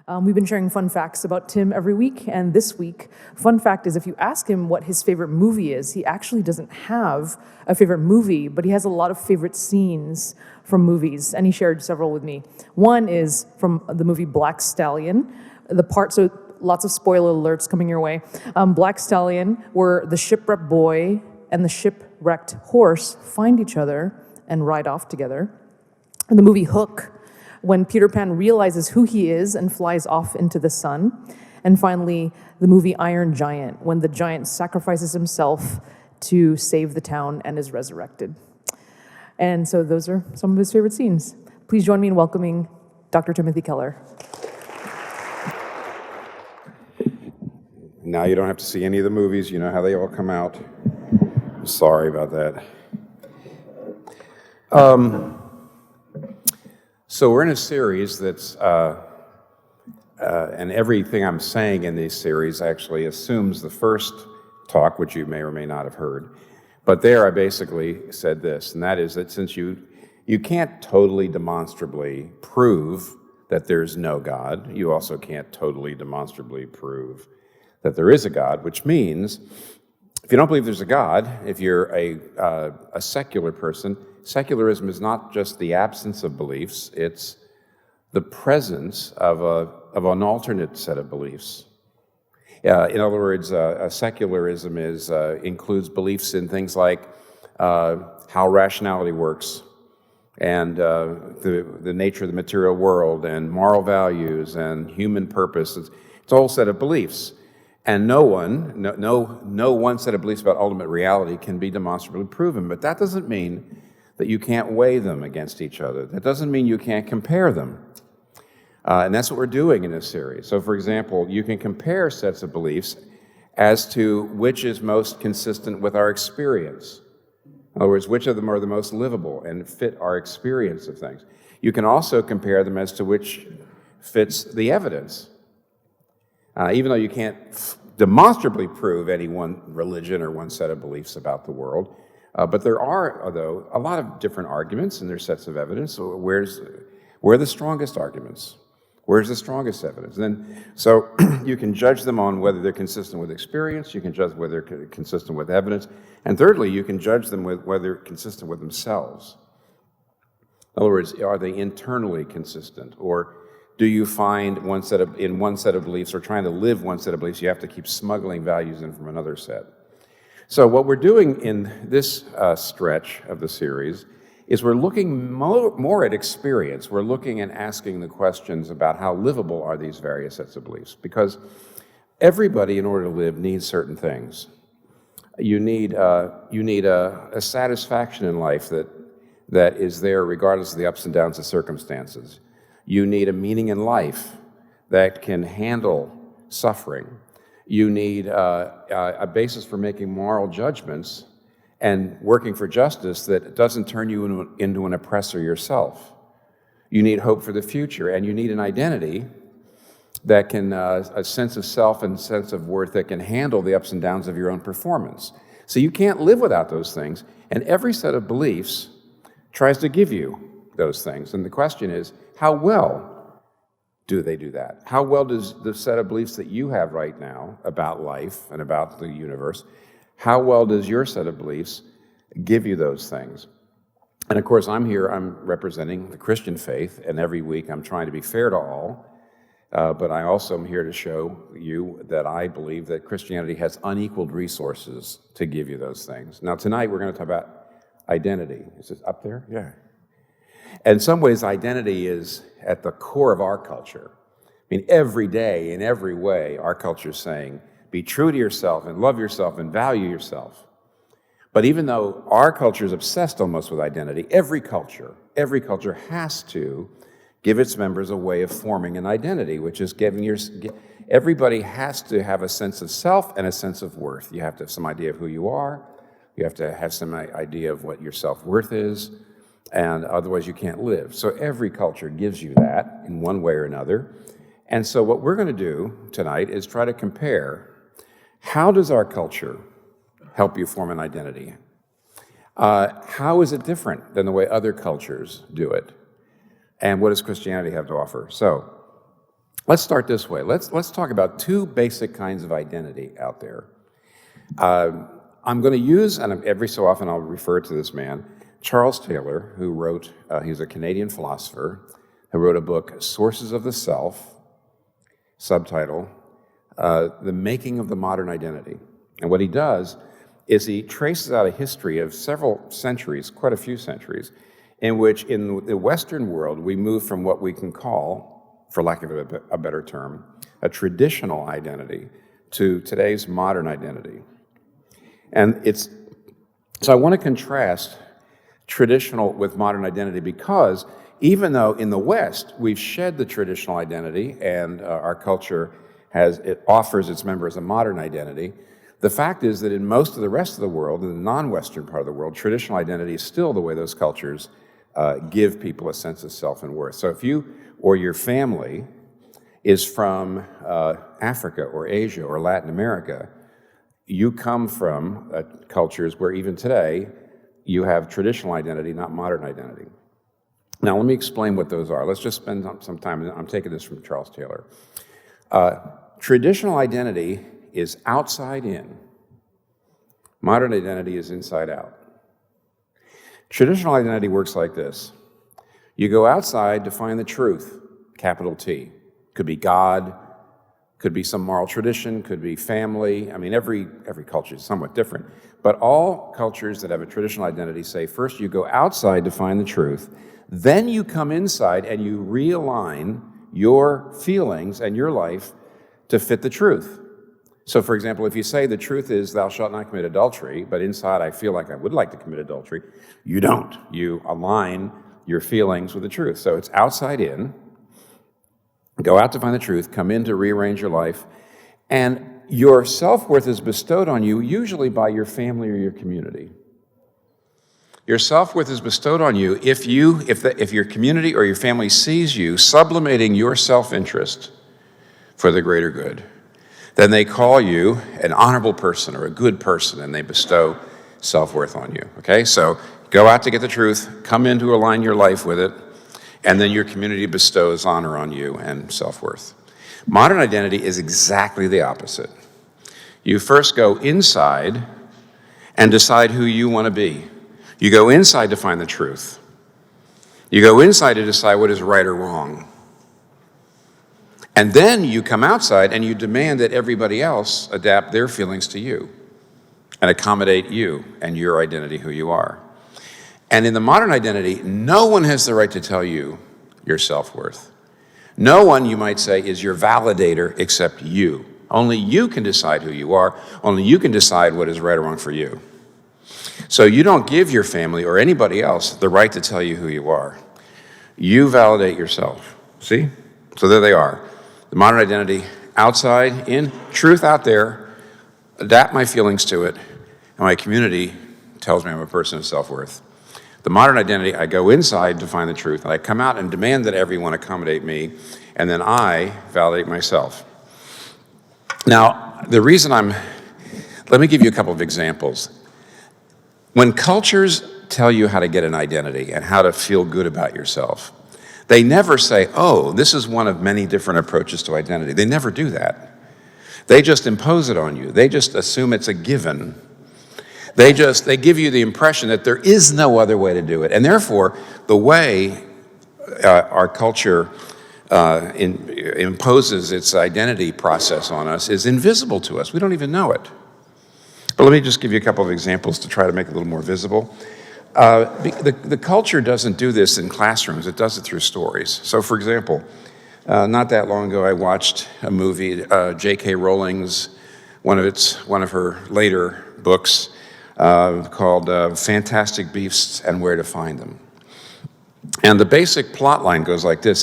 We've been sharing fun facts about Tim every week, and this week, fun fact is if you ask him what his favorite movie is, he actually doesn't have a favorite movie, but he has a lot of favorite scenes from movies, and he shared several with me. One is from the movie Black Stallion. So lots of spoiler alerts coming your way. Black Stallion, where the shipwrecked boy and the shipwrecked horse find each other and ride off together. In the movie Hook, when Peter Pan realizes who he is and flies off into the sun. And finally, the movie Iron Giant, when the giant sacrifices himself to save the town and is resurrected. And so those are some of his favorite scenes. Please join me in welcoming Dr. Timothy Keller. Now you don't have to see any of the movies. You know how they all come out. Sorry about that. So we're in a series that's, and everything I'm saying in these series actually assumes the first talk, which you may or may not have heard. But there I basically said this, and that is that since you can't totally demonstrably prove that there's no God, you also can't totally demonstrably prove that there is a God, which means if you don't believe there's a God, if you're a secular person, secularism is not just the absence of beliefs, it's the presence of an alternate set of beliefs. In other words, secularism includes beliefs in things like how rationality works, and the nature of the material world, and moral values, and human purpose. It's a whole set of beliefs. And no one set of beliefs about ultimate reality can be demonstrably proven, but that doesn't mean that you can't weigh them against each other. That doesn't mean you can't compare them. And that's what we're doing in this series. So for example, you can compare sets of beliefs as to which is most consistent with our experience. In other words, which of them are the most livable and fit our experience of things. You can also compare them as to which fits the evidence. Even though you can't demonstrably prove any one religion or one set of beliefs about the world, but there are, though, a lot of different arguments and their sets of evidence. So where are the strongest arguments? Where's the strongest evidence? So you can judge them on whether they're consistent with experience, you can judge whether they're consistent with evidence, and thirdly, you can judge them with whether they're consistent with themselves. In other words, are they internally consistent? Or do you find in one set of beliefs, or trying to live one set of beliefs, you have to keep smuggling values in from another set? So what we're doing in this stretch of the series is we're looking more at experience. We're looking and asking the questions about how livable are these various sets of beliefs. Because everybody, in order to live, needs certain things. You need a satisfaction in life that is there regardless of the ups and downs of circumstances. You need a meaning in life that can handle suffering. You need a basis for making moral judgments and working for justice that doesn't turn you into an oppressor yourself. You need hope for the future, and you need an identity that can, a sense of self and sense of worth that can handle the ups and downs of your own performance. So you can't live without those things, and every set of beliefs tries to give you those things. And the question is, how well do they do that? How well does the set of beliefs that you have right now about life and about the universe, how well does your set of beliefs give you those things? And of course, I'm representing the Christian faith, and every week I'm trying to be fair to all, but I also am here to show you that I believe that Christianity has unequaled resources to give you those things. Now tonight we're going to talk about identity. Is it up there? Yeah. In some ways, identity is at the core of our culture. I mean, every day, in every way, our culture is saying, be true to yourself and love yourself and value yourself. But even though our culture is obsessed almost with identity, every culture has to give its members a way of forming an identity, which is everybody has to have a sense of self and a sense of worth. You have to have some idea of who you are. You have to have some idea of what your self-worth is. And otherwise you can't live. So every culture gives you that in one way or another. And so what we're going to do tonight is try to compare how does our culture help you form an identity? How is it different than the way other cultures do it? And what does Christianity have to offer? So Let's start this way. Let's talk about two basic kinds of identity out there. I'm going to use, and every so often I'll refer to this man, Charles Taylor, who wrote, he's a Canadian philosopher, who wrote a book, Sources of the Self, subtitle, The Making of the Modern Identity. And what he does is he traces out a history of several centuries, quite a few centuries, in which in the Western world we move from what we can call, for lack of a better term, a traditional identity to today's modern identity. And so I want to contrast traditional with modern identity because even though in the West we've shed the traditional identity and our culture it offers its members a modern identity, the fact is that in most of the rest of the world, in the non-Western part of the world, traditional identity is still the way those cultures give people a sense of self and worth. So if you or your family is from Africa or Asia or Latin America, you come from cultures where even today you have traditional identity, not modern identity. Now let me explain what those are. Let's just spend some time. I'm taking this from Charles Taylor. Traditional identity is outside in. Modern identity is inside out. Traditional identity works like this. You go outside to find the truth, capital T. Could be God, could be some moral tradition, could be family. I mean, every culture is somewhat different. But all cultures that have a traditional identity say, first you go outside to find the truth, then you come inside and you realign your feelings and your life to fit the truth. So, for example, if you say the truth is thou shalt not commit adultery, but inside I feel like I would like to commit adultery, you don't. You align your feelings with the truth. So it's outside in. Go out to find the truth, come in to rearrange your life, and your self-worth is bestowed on you usually by your family or your community. Your self-worth is bestowed on you if your community or your family sees you sublimating your self-interest for the greater good. Then they call you an honorable person or a good person, and they bestow self-worth on you, okay? So go out to get the truth, come in to align your life with it, and then your community bestows honor on you and self-worth. Modern identity is exactly the opposite. You first go inside and decide who you want to be. You go inside to find the truth. You go inside to decide what is right or wrong. And then you come outside and you demand that everybody else adapt their feelings to you and accommodate you and your identity, who you are. And in the modern identity, no one has the right to tell you your self-worth. No one, you might say, is your validator except you. Only you can decide who you are. Only you can decide what is right or wrong for you. So you don't give your family or anybody else the right to tell you who you are. You validate yourself. See? So there they are. The modern identity, outside, in, truth out there, adapt my feelings to it, and my community tells me I'm a person of self-worth. The modern identity, I go inside to find the truth, and I come out and demand that everyone accommodate me, and then I validate myself. Now, let me give you a couple of examples. When cultures tell you how to get an identity and how to feel good about yourself, they never say, oh, this is one of many different approaches to identity. They never do that. They just impose it on you. They just assume it's a given. They give you the impression that there is no other way to do it. And therefore, the way our culture imposes its identity process on us is invisible to us. We don't even know it. But let me just give you a couple of examples to try to make it a little more visible. The culture doesn't do this in classrooms. It does it through stories. So, for example, not that long ago, I watched a movie, J.K. Rowling's, one of her later books, called Fantastic Beasts and Where to Find Them. And the basic plot line goes like this.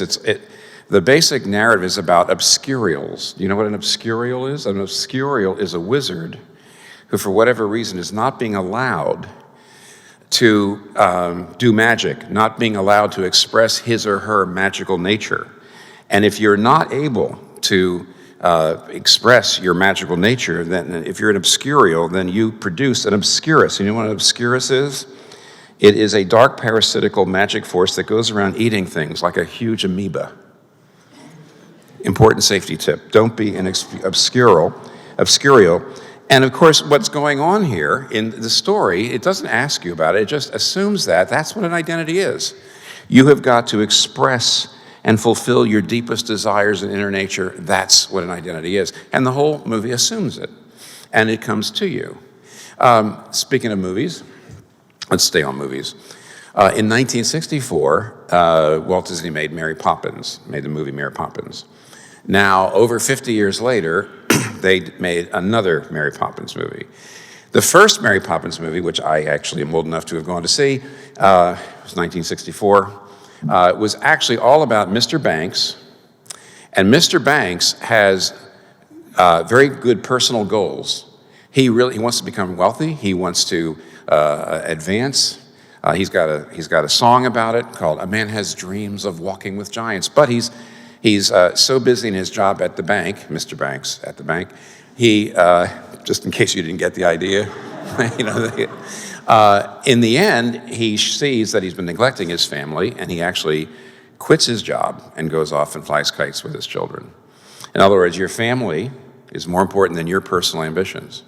The basic narrative is about obscurials. Do you know what an obscurial is? An obscurial is a wizard who, for whatever reason, is not being allowed to do magic, not being allowed to express his or her magical nature. And if you're not able to express your magical nature, then if you're an obscurial, then you produce an obscurus. You know what an obscurus is? It is a dark parasitical magic force that goes around eating things like a huge amoeba. Important safety tip. Don't be an obscurial. And of course, what's going on here in the story, it doesn't ask you about it. It just assumes that that's what an identity is. You have got to express and fulfill your deepest desires and inner nature. That's what an identity is. And the whole movie assumes it. And it comes to you. Speaking of movies, let's stay on movies. In 1964, Walt Disney made Mary Poppins, made the movie Mary Poppins. Now, over 50 years later, they made another Mary Poppins movie. The first Mary Poppins movie, which I actually am old enough to have gone to see, was 1964, was actually all about Mr. Banks. And Mr. Banks has very good personal goals. He wants to become wealthy. He wants to advance. He's got a song about it called "A Man Has Dreams of Walking with Giants." But he's so busy in his job at the bank, Mr. Banks at the bank. He just in case you didn't get the idea, in the end, he sees that he's been neglecting his family, and he actually quits his job and goes off and flies kites with his children. In other words, your family is more important than your personal ambitions.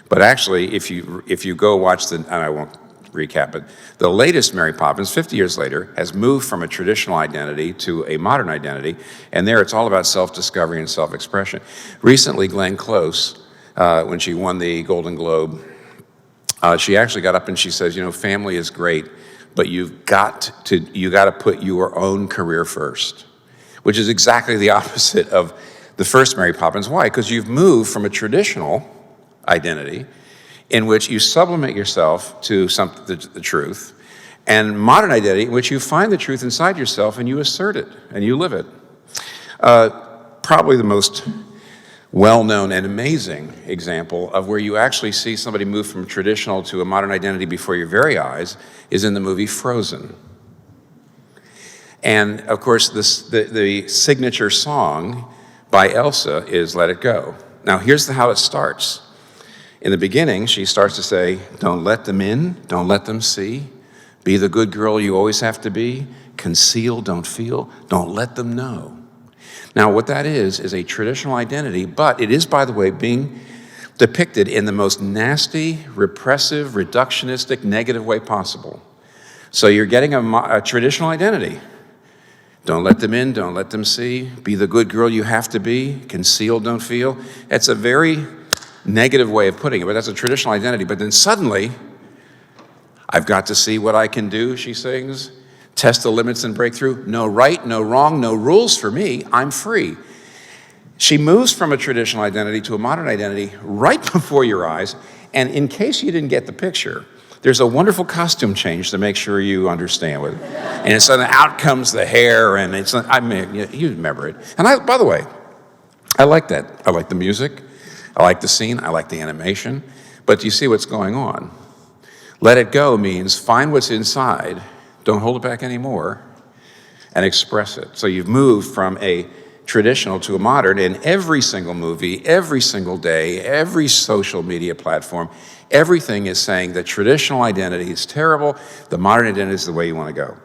But actually, if you go watch and I won't recap it, the latest Mary Poppins, 50 years later, has moved from a traditional identity to a modern identity, and there it's all about self-discovery and self-expression. Recently, Glenn Close, when she won the Golden Globe, she actually got up and she says, family is great, but you got to put your own career first, which is exactly the opposite of the first Mary Poppins. Why? Because you've moved from a traditional identity in which you sublimate yourself to the truth, and modern identity in which you find the truth inside yourself and you assert it and you live it. Probably the most well-known and amazing example of where you actually see somebody move from traditional to a modern identity before your very eyes is in the movie Frozen. And of course, the signature song by Elsa is "Let It Go." Now, here's how it starts. In the beginning, she starts to say, "Don't let them in, don't let them see. Be the good girl you always have to be. Conceal, don't feel, don't let them know." Now, what that is a traditional identity, but it is, by the way, being depicted in the most nasty, repressive, reductionistic, negative way possible. So you're getting a traditional identity. Don't let them in, don't let them see. Be the good girl you have to be. Conceal, don't feel. It's a very negative way of putting it, but that's a traditional identity. But then suddenly, "I've got to see what I can do," she sings. "Test the limits and break through. No right, no wrong, no rules for me. I'm free." She moves from a traditional identity to a modern identity right before your eyes. And in case you didn't get the picture, there's a wonderful costume change to make sure you understand what. And so out comes the hair, and you remember it. And by the way, I like that. I like the music. I like the scene, I like the animation, but do you see what's going on? Let it go means find what's inside, don't hold it back anymore, and express it. So you've moved from a traditional to a modern in every single movie, every single day, every social media platform. Everything is saying the traditional identity is terrible, the modern identity is the way you want to go.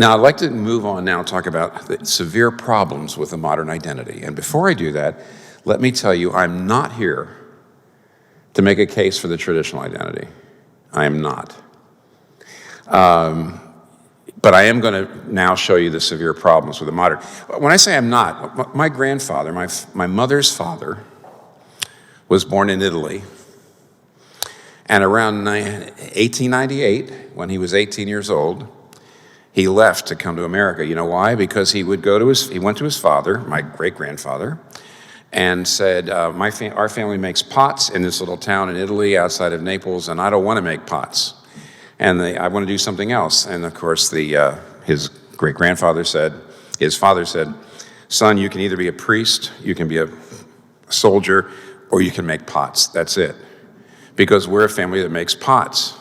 Now, I'd like to move on now and talk about the severe problems with the modern identity. And before I do that, let me tell you, I'm not here to make a case for the traditional identity. I am not. But I am going to now show you the severe problems with the modern. When I say I'm not, my grandfather, my mother's father, was born in Italy. And around 1898, when he was 18 years old, he left to come to America. You know why? Because he went to his father, my great-grandfather, and said, our family makes pots in this little town in Italy outside of Naples, and I don't want to make pots. And I want to do something else. And of course, his great-grandfather said, his father said, "Son, you can either be a priest, you can be a soldier, or you can make pots. That's it. Because we're a family that makes pots."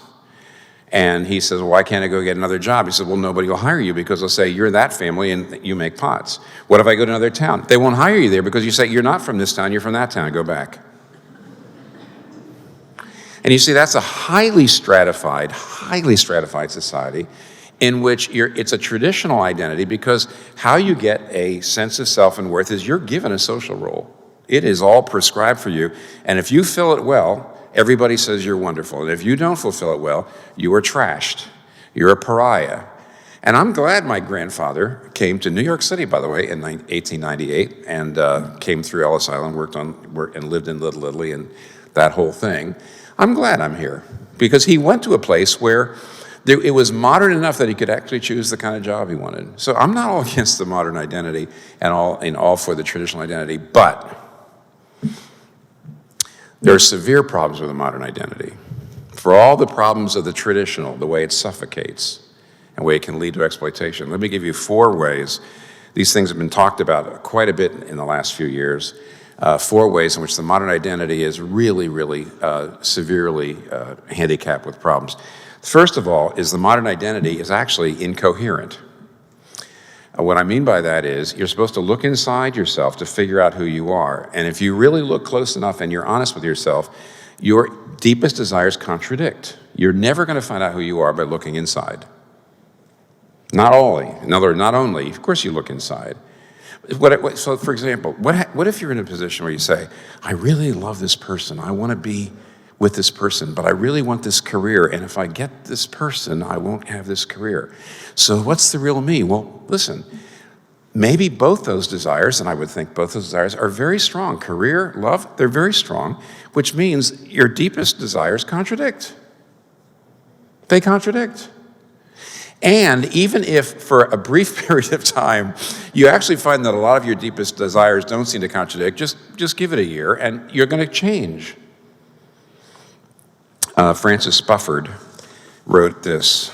And he says, "Well, why can't I go get another job?" He said, "Well, nobody will hire you because they'll say you're that family and you make pots. What if I go to another town? They won't hire you there because you say you're not from this town, you're from that town. Go back." And you see, that's a highly stratified society in which it's a traditional identity, because how you get a sense of self and worth is you're given a social role. It is all prescribed for you, and if you fill it well, everybody says you're wonderful, and if you don't fulfill it well, you are trashed. You're a pariah. And I'm glad my grandfather came to New York City, by the way, in 1898, and came through Ellis Island, worked and lived in Little Italy and that whole thing. I'm glad I'm here, because he went to a place where it was modern enough that he could actually choose the kind of job he wanted. So I'm not all against the modern identity and all for the traditional identity, but there are severe problems with the modern identity. For all the problems of the traditional, the way it suffocates and the way it can lead to exploitation, let me give you 4 ways. These things have been talked about quite a bit in the last few years. 4 ways in which the modern identity is really, really severely handicapped with problems. First of all, is the modern identity is actually incoherent. What I mean by that is you're supposed to look inside yourself to figure out who you are. And if you really look close enough and you're honest with yourself, your deepest desires contradict. You're never going to find out who you are by looking inside. Not only, of course you look inside. So for example, what if you're in a position where you say, I really love this person, I want to be with this person, but I really want this career, and if I get this person, I won't have this career. So what's the real me? Well, listen, maybe both those desires, and I would think both those desires are very strong. Career, love, they're very strong, which means your deepest desires contradict. They contradict. And even if for a brief period of time, you actually find that a lot of your deepest desires don't seem to contradict, just give it a year and you're going to change. Francis Spufford wrote this.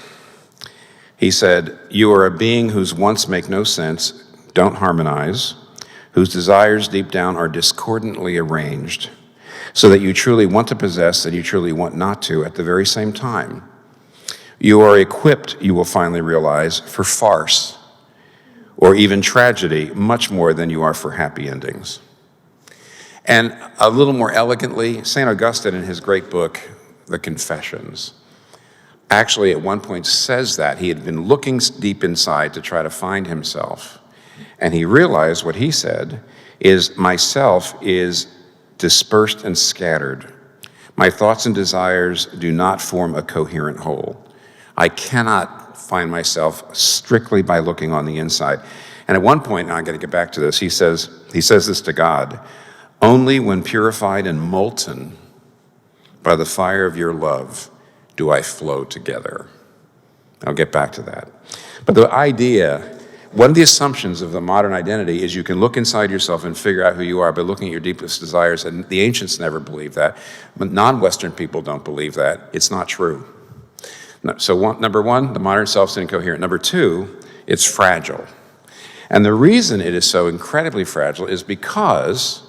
He said, "You are a being whose wants make no sense, don't harmonize, whose desires deep down are discordantly arranged, so that you truly want to possess and you truly want not to at the very same time. You are equipped, you will finally realize, for farce or even tragedy much more than you are for happy endings." And a little more elegantly, St. Augustine in his great book, The Confessions, actually at one point says that he had been looking deep inside to try to find himself. And he realized what he said is, myself is dispersed and scattered. My thoughts and desires do not form a coherent whole. I cannot find myself strictly by looking on the inside. And at one point, now I got to get back to this, he says this to God, only when purified and molten by the fire of your love do I flow together. I'll get back to that. But the idea, one of the assumptions of the modern identity is you can look inside yourself and figure out who you are by looking at your deepest desires, and the ancients never believed that. But non-Western people don't believe that. It's not true. So number one, the modern self is incoherent. Number two, it's fragile. And the reason it is so incredibly fragile is because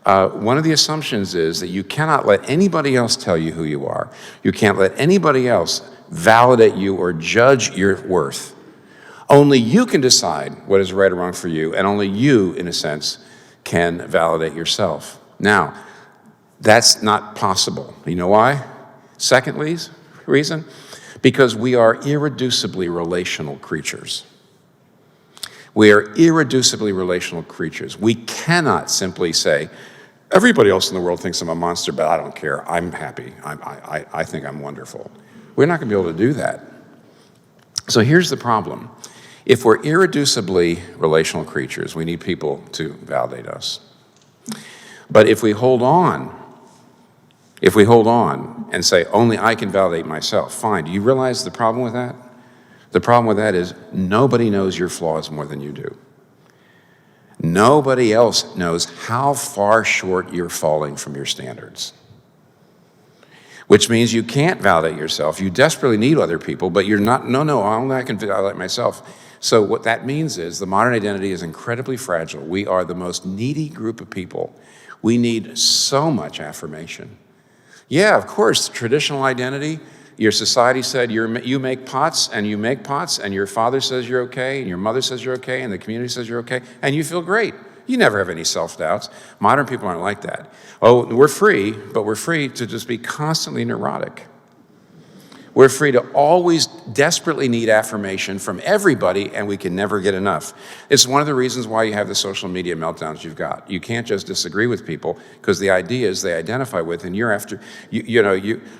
one of the assumptions is that you cannot let anybody else tell you who you are. You can't let anybody else validate you or judge your worth. Only you can decide what is right or wrong for you, and only you, in a sense, can validate yourself. Now, that's not possible. You know why? Second reason? Because we are irreducibly relational creatures. We are irreducibly relational creatures. We cannot simply say, everybody else in the world thinks I'm a monster, but I don't care. I'm happy. I think I'm wonderful. We're not going to be able to do that. So here's the problem. If we're irreducibly relational creatures, we need people to validate us. But if we hold on and say, only I can validate myself, fine. Do you realize the problem with that? The problem with that is nobody knows your flaws more than you do. Nobody else knows how far short you're falling from your standards. Which means you can't validate yourself. You desperately need other people, but you're not, only I can validate myself. So what that means is the modern identity is incredibly fragile. We are the most needy group of people. We need so much affirmation. Yeah, of course, traditional identity, your society said you make pots, and your father says you're okay, and your mother says you're okay, and the community says you're okay, and you feel great. You never have any self-doubts. Modern people aren't like that. Oh, we're free, but we're free to just be constantly neurotic. We're free to always desperately need affirmation from everybody, and we can never get enough. It's one of the reasons why you have the social media meltdowns you've got. You can't just disagree with people because the ideas they identify with, and you're after,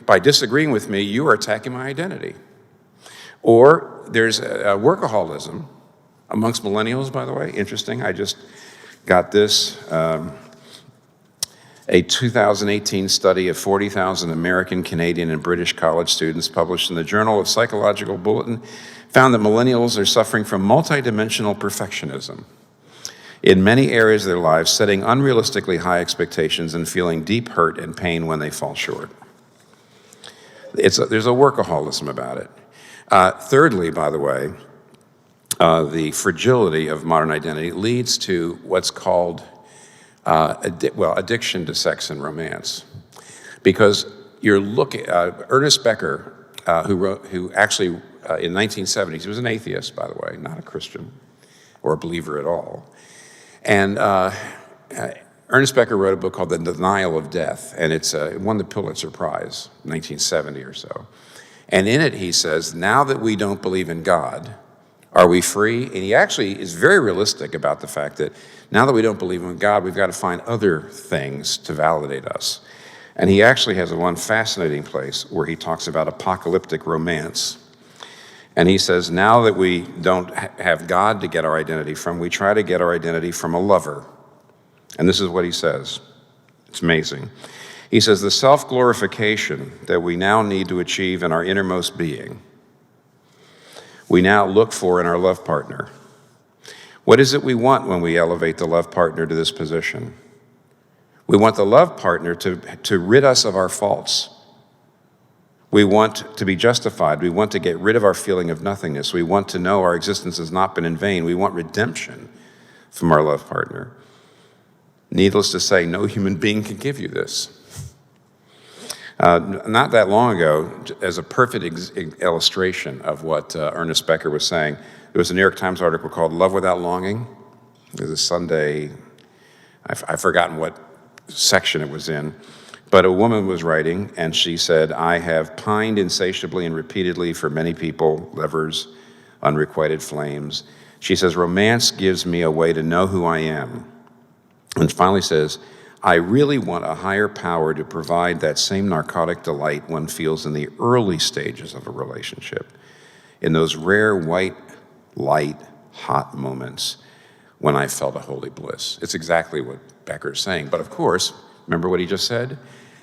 by disagreeing with me, you are attacking my identity. Or there's a workaholism amongst millennials, by the way. Interesting. I just got this. A 2018 study of 40,000 American, Canadian, and British college students published in the Journal of Psychological Bulletin found that millennials are suffering from multidimensional perfectionism in many areas of their lives, setting unrealistically high expectations and feeling deep hurt and pain when they fall short. There's a workaholism about it. Thirdly, by the way, the fragility of modern identity leads to what's called addiction to sex and romance, because you're looking. Ernest Becker, who actually in 1970s, he was an atheist, by the way, not a Christian or a believer at all, and Ernest Becker wrote a book called The Denial of Death, and it won the Pulitzer Prize, 1970 or so, and in it he says, now that we don't believe in God, are we free? And he actually is very realistic about the fact that now that we don't believe in God, we've got to find other things to validate us. And he actually has one fascinating place where he talks about apocalyptic romance. And he says, now that we don't have God to get our identity from, we try to get our identity from a lover. And this is what he says. It's amazing. He says, the self-glorification that we now need to achieve in our innermost being, we now look for in our love partner. What is it we want when we elevate the love partner to this position? We want the love partner to rid us of our faults. We want to be justified. We want to get rid of our feeling of nothingness. We want to know our existence has not been in vain. We want redemption from our love partner. Needless to say, no human being can give you this. Not that long ago, as a perfect illustration of what Ernest Becker was saying, there was a New York Times article called Love Without Longing. It was a Sunday, I've forgotten what section it was in, but a woman was writing, and she said, I have pined insatiably and repeatedly for many people, lovers, unrequited flames. She says, romance gives me a way to know who I am. And finally says, I really want a higher power to provide that same narcotic delight one feels in the early stages of a relationship, in those rare white, light, hot moments when I felt a holy bliss. It's exactly what Becker's saying. But of course, remember what he just said?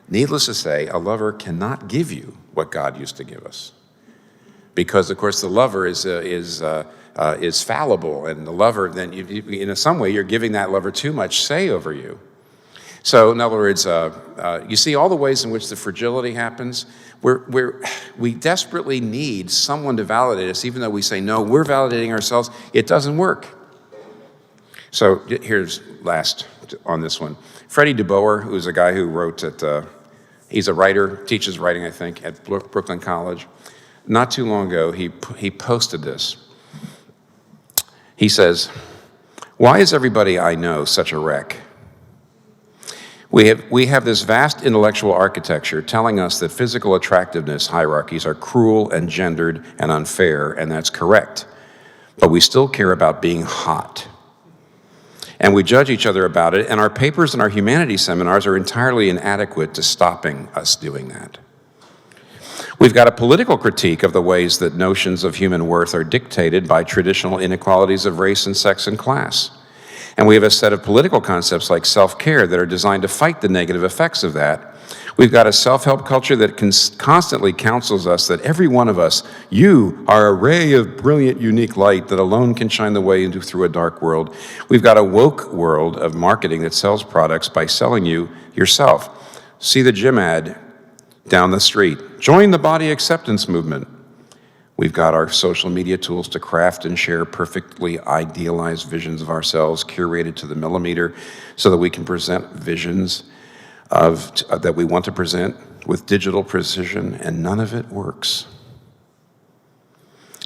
Needless to say, a lover cannot give you what God used to give us. Because, of course, the lover is fallible, and the lover, then in some way, you're giving that lover too much say over you. So, in other words, you see all the ways in which the fragility happens. We desperately need someone to validate us, even though we say, no, we're validating ourselves. It doesn't work. So here's last on this one. Freddie DeBoer, who's a guy who wrote he's a writer, teaches writing, I think, at Brooklyn College. Not too long ago, he posted this. He says, why is everybody I know such a wreck? We have this vast intellectual architecture telling us that physical attractiveness hierarchies are cruel and gendered and unfair, and that's correct. But we still care about being hot. And we judge each other about it, and our papers and our humanities seminars are entirely inadequate to stopping us doing that. We've got a political critique of the ways that notions of human worth are dictated by traditional inequalities of race and sex and class. And we have a set of political concepts like self-care that are designed to fight the negative effects of that. We've got a self-help culture that constantly counsels us that every one of us, you are a ray of brilliant, unique light that alone can shine the way through a dark world. We've got a woke world of marketing that sells products by selling you yourself. See the gym ad down the street. Join the body acceptance movement. We've got our social media tools to craft and share perfectly idealized visions of ourselves, curated to the millimeter, so that we can present visions that we want to present with digital precision, and none of it works.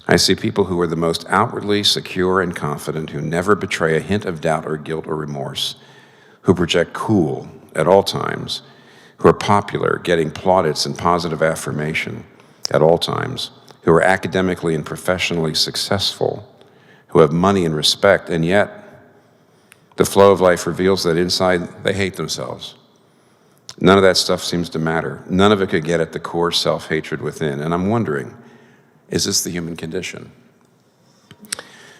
I see people who are the most outwardly secure and confident, who never betray a hint of doubt or guilt or remorse, who project cool at all times, who are popular, getting plaudits and positive affirmation, at all times, who are academically and professionally successful, who have money and respect, and yet the flow of life reveals that inside they hate themselves. None of that stuff seems to matter. None of it could get at the core self-hatred within. And I'm wondering, is this the human condition?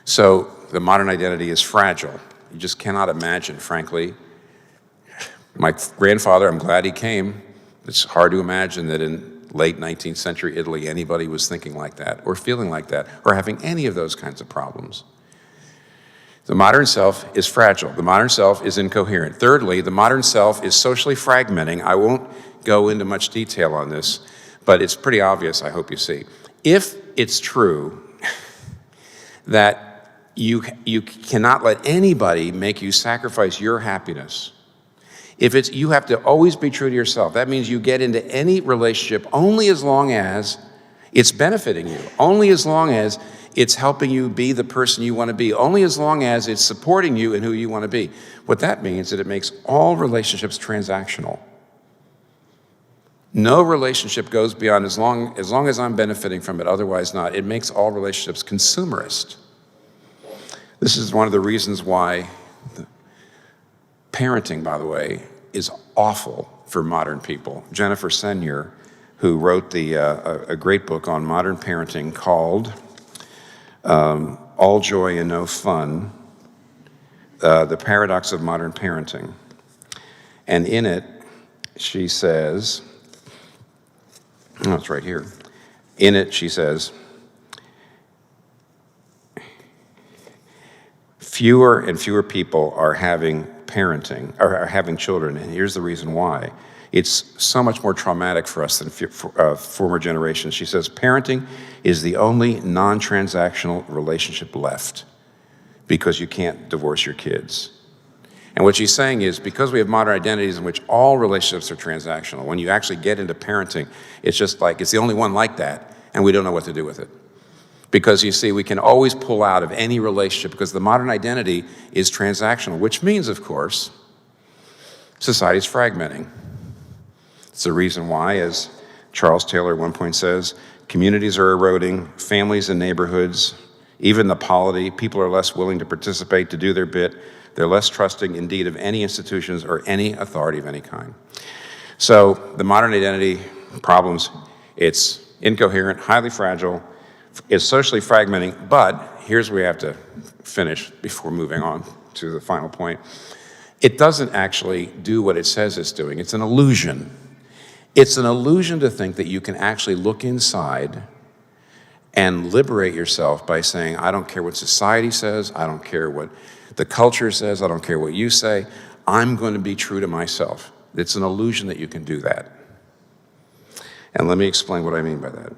So the modern identity is fragile. You just cannot imagine, frankly. My grandfather, I'm glad he came. It's hard to imagine that in late 19th century Italy, anybody was thinking like that, or feeling like that, or having any of those kinds of problems. The modern self is fragile. The modern self is incoherent. Thirdly, the modern self is socially fragmenting. I won't go into much detail on this, but it's pretty obvious, I hope you see. If it's true that you cannot let anybody make you sacrifice your happiness, if it's you have to always be true to yourself, that means you get into any relationship only as long as it's benefiting you, only as long as it's helping you be the person you want to be, only as long as it's supporting you in who you want to be. What that means is that it makes all relationships transactional. No relationship goes beyond as long as I'm benefiting from it, otherwise not. It makes all relationships consumerist. This is one of the reasons why parenting, by the way, is awful for modern people. Jennifer Senior, who wrote a great book on modern parenting called All Joy and No Fun, The Paradox of Modern Parenting. And in it, she says, it's right here. In it, she says, fewer and fewer people are having parenting, or are having children, and here's the reason why. It's so much more traumatic for us than former generations. She says, parenting is the only non-transactional relationship left because you can't divorce your kids. And what she's saying is, because we have modern identities in which all relationships are transactional, when you actually get into parenting, it's just like, it's the only one like that, and we don't know what to do with it. Because you see, we can always pull out of any relationship because the modern identity is transactional, which means, of course, society's fragmenting. It's the reason why, as Charles Taylor at one point says, communities are eroding, families and neighborhoods, even the polity, people are less willing to participate, to do their bit. They're less trusting, indeed, of any institutions or any authority of any kind. So the modern identity problems, it's incoherent, highly fragile, it's socially fragmenting, but here's where we have to finish before moving on to the final point. It doesn't actually do what it says it's doing. It's an illusion. It's an illusion to think that you can actually look inside and liberate yourself by saying, I don't care what society says, I don't care what the culture says, I don't care what you say, I'm going to be true to myself. It's an illusion that you can do that. And let me explain what I mean by that.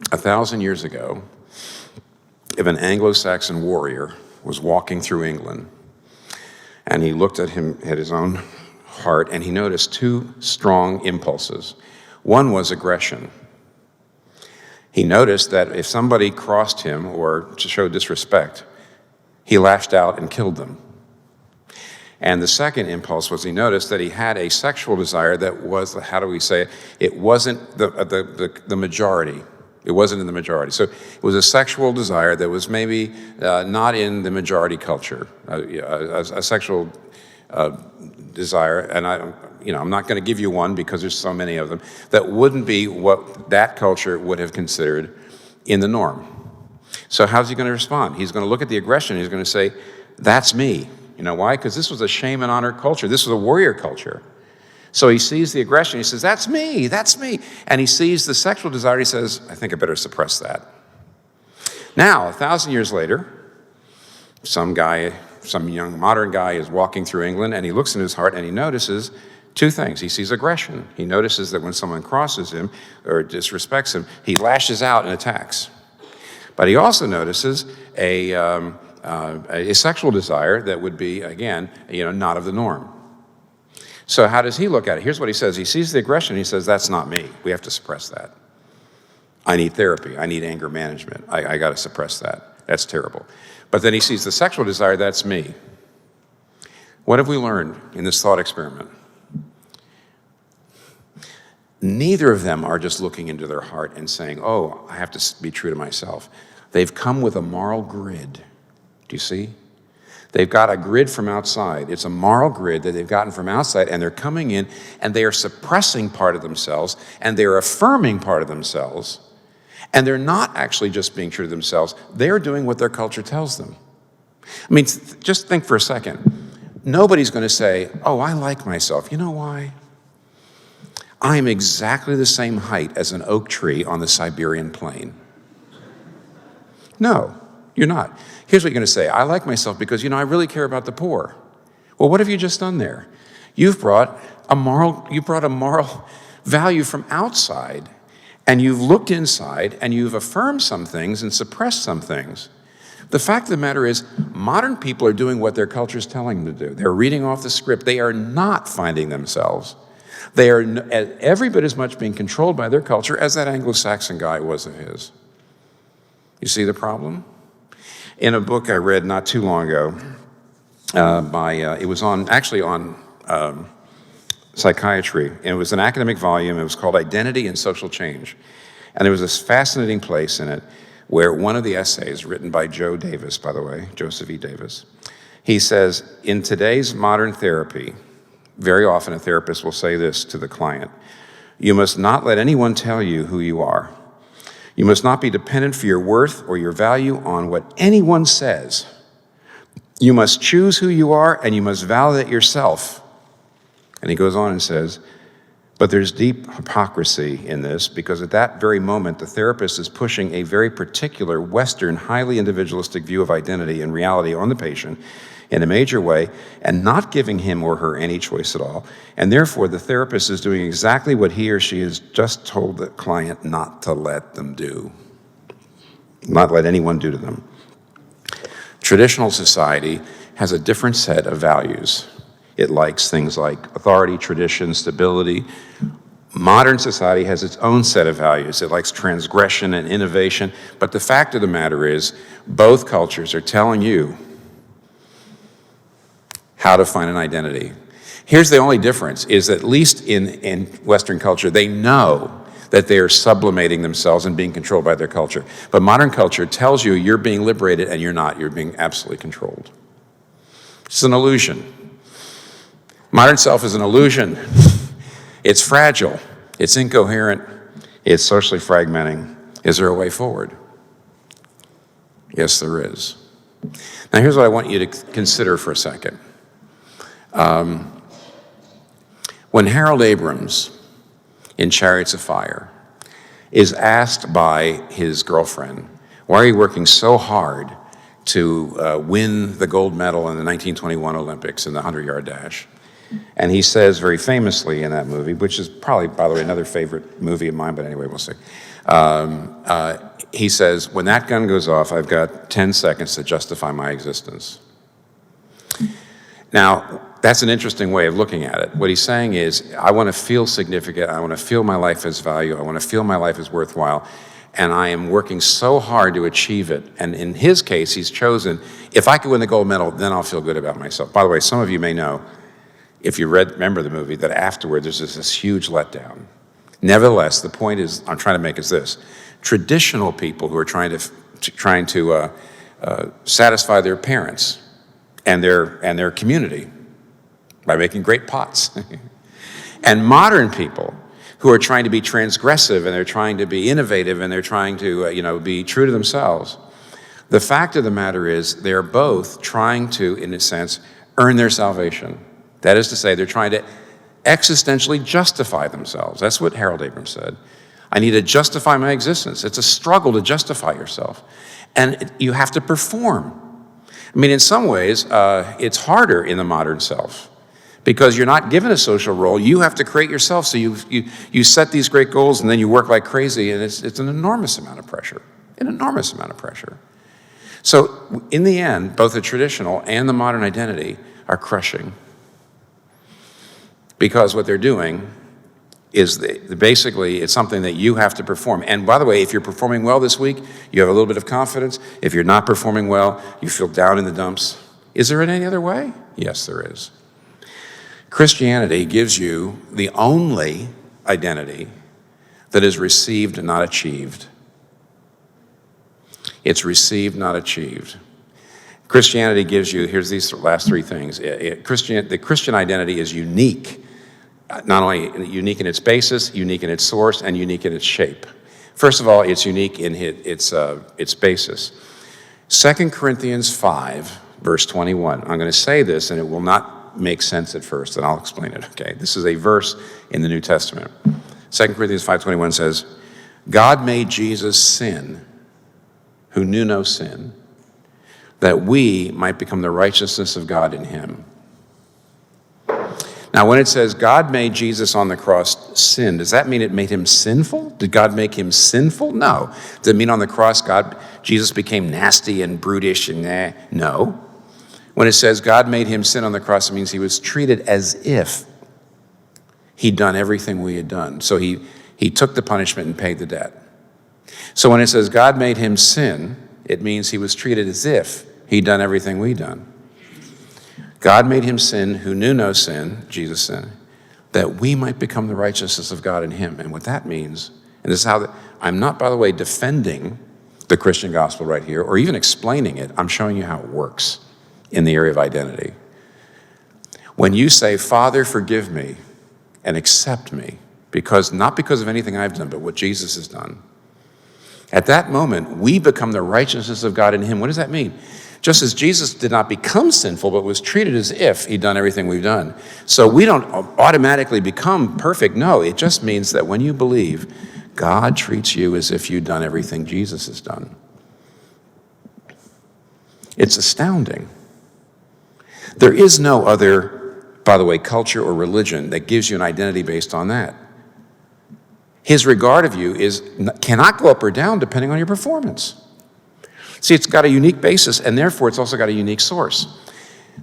1,000 years ago, if an Anglo-Saxon warrior was walking through England and he looked at his own heart and he noticed two strong impulses. One was aggression. He noticed that if somebody crossed him or showed disrespect, he lashed out and killed them. And the second impulse was he noticed that he had a sexual desire that was, how do we say it? It wasn't the majority. It wasn't in the majority. So it was a sexual desire that was maybe not in the majority culture, a sexual desire, and I'm not going to give you one because there's so many of them, that wouldn't be what that culture would have considered in the norm. So how's he going to respond? He's going to look at the aggression, he's going to say, that's me. You know why? Because this was a shame and honor culture. This was a warrior culture. So he sees the aggression, he says, that's me, that's me. And he sees the sexual desire, he says, I think I better suppress that. Now, 1,000 years later, some young modern guy is walking through England and he looks in his heart and he notices two things. He sees aggression. He notices that when someone crosses him or disrespects him, he lashes out and attacks. But he also notices a sexual desire that would be, again, not of the norm. So how does he look at it? Here's what he says. He sees the aggression. He says, that's not me. We have to suppress that. I need therapy. I need anger management. I got to suppress that. That's terrible. But then he sees the sexual desire. That's me. What have we learned in this thought experiment? neither of them are just looking into their heart and saying, oh, I have to be true to myself. They've come with a moral grid. Do you see? They've got a grid from outside. It's a moral grid that they've gotten from outside, and they're coming in, and they are suppressing part of themselves, and they're affirming part of themselves, and they're not actually just being true to themselves. They're doing what their culture tells them. I mean, just think for a second. Nobody's going to say, oh, I like myself. You know why? I am exactly the same height as an oak tree on the Siberian plain. No, you're not. Here's what you're going to say. I like myself because, I really care about the poor. Well, what have you just done there? You've brought a moral value from outside, and you've looked inside, and you've affirmed some things and suppressed some things. The fact of the matter is, modern people are doing what their culture is telling them to do. They're reading off the script. They are not finding themselves. They are every bit as much being controlled by their culture as that Anglo-Saxon guy was of his. You see the problem? In a book I read not too long ago, it was on psychiatry, and it was an academic volume. It was called Identity and Social Change. And there was this fascinating place in it where one of the essays, written by Joe Davis, by the way, Joseph E. Davis, he says, in today's modern therapy, very often a therapist will say this to the client: you must not let anyone tell you who you are. You must not be dependent for your worth or your value on what anyone says. You must choose who you are, and you must validate yourself. And he goes on and says, but there's deep hypocrisy in this, because at that very moment, the therapist is pushing a very particular Western, highly individualistic view of identity and reality on the patient in a major way, and not giving him or her any choice at all. And therefore, the therapist is doing exactly what he or she has just told the client not to let them do, not let anyone do to them. Traditional society has a different set of values. It likes things like authority, tradition, stability. Modern society has its own set of values. It likes transgression and innovation. But the fact of the matter is, both cultures are telling you how to find an identity. Here's the only difference, is that at least in Western culture, they know that they are sublimating themselves and being controlled by their culture. But modern culture tells you you're being liberated, and you're not. You're being absolutely controlled. It's an illusion. Modern self is an illusion. It's fragile. It's incoherent. It's socially fragmenting. Is there a way forward? Yes, there is. Now, here's what I want you to consider for a second. When Harold Abrams, in Chariots of Fire, is asked by his girlfriend, why are you working so hard to win the gold medal in the 1921 Olympics in the 100-yard dash? And he says very famously in that movie, which is probably, by the way, another favorite movie of mine, but anyway, we'll see. He says, when that gun goes off, I've got 10 seconds to justify my existence. Now, that's an interesting way of looking at it. What he's saying is, I want to feel significant. I want to feel my life has value. I want to feel my life is worthwhile. And I am working so hard to achieve it. And in his case, he's chosen, if I could win the gold medal, then I'll feel good about myself. By the way, some of you may know, if you remember the movie, that afterward there's this huge letdown. Nevertheless, the point I'm trying to make is this: traditional people who are trying to satisfy their parents and their community by making great pots, and modern people who are trying to be transgressive, and they're trying to be innovative, and they're trying to be true to themselves. The fact of the matter is, they're both trying to, in a sense, earn their salvation. That is to say, they're trying to existentially justify themselves. That's what Harold Abrams said. I need to justify my existence. It's a struggle to justify yourself. And you have to perform. I mean, in some ways, it's harder in the modern self, because you're not given a social role. You have to create yourself. So you set these great goals, and then you work like crazy, and it's an enormous amount of pressure. An enormous amount of pressure. So in the end, both the traditional and the modern identity are crushing. Because what they're doing is basically, it's something that you have to perform. And by the way, if you're performing well this week, you have a little bit of confidence. If you're not performing well, you feel down in the dumps. Is there any other way? Yes, there is. Christianity gives you the only identity that is received, not achieved. It's received, not achieved. Christianity gives you, here's these last three things. The Christian identity is unique, not only unique in its basis, unique in its source, and unique in its shape. First of all, it's unique in its basis. 2 Corinthians 5, verse 21. I'm going to say this, and it will not make sense at first, and I'll explain it, okay? This is a verse in the New Testament. 2 Corinthians 5:21 says, God made Jesus sin, who knew no sin, that we might become the righteousness of God in him. Now, when it says God made Jesus on the cross sin, does that mean it made him sinful? Did God make him sinful? No. Does it mean on the cross Jesus became nasty and brutish and No. When it says God made him sin on the cross, it means he was treated as if he'd done everything we had done. So he took the punishment and paid the debt. So when it says God made him sin, it means he was treated as if he'd done everything we'd done. God made him sin who knew no sin, Jesus sin, that we might become the righteousness of God in him. And what that means, and this is how, I'm not, by the way, defending the Christian gospel right here, or even explaining it. I'm showing you how it works in the area of identity. When you say, Father, forgive me and accept me, not because of anything I've done, but what Jesus has done, at that moment, we become the righteousness of God in him. What does that mean? Just as Jesus did not become sinful, but was treated as if he'd done everything we've done. So we don't automatically become perfect. No, it just means that when you believe, God treats you as if you'd done everything Jesus has done. It's astounding. There is no other, by the way, culture or religion that gives you an identity based on that. His regard of you cannot go up or down depending on your performance. See, it's got a unique basis, and therefore it's also got a unique source.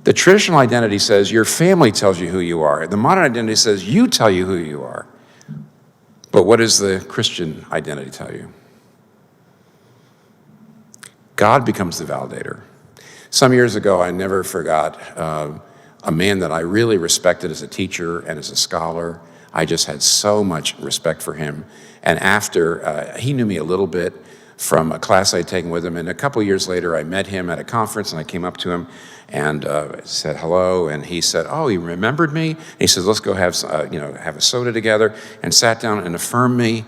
The traditional identity says your family tells you who you are. The modern identity says you tell you who you are. But what does the Christian identity tell you? God becomes the validator. Some years ago, I never forgot a man that I really respected as a teacher and as a scholar. I just had so much respect for him. And after, he knew me a little bit from a class I'd taken with him. And a couple years later, I met him at a conference, and I came up to him and said hello. And he said, oh, he remembered me. And he said, let's go have a soda together, and sat down and affirmed me.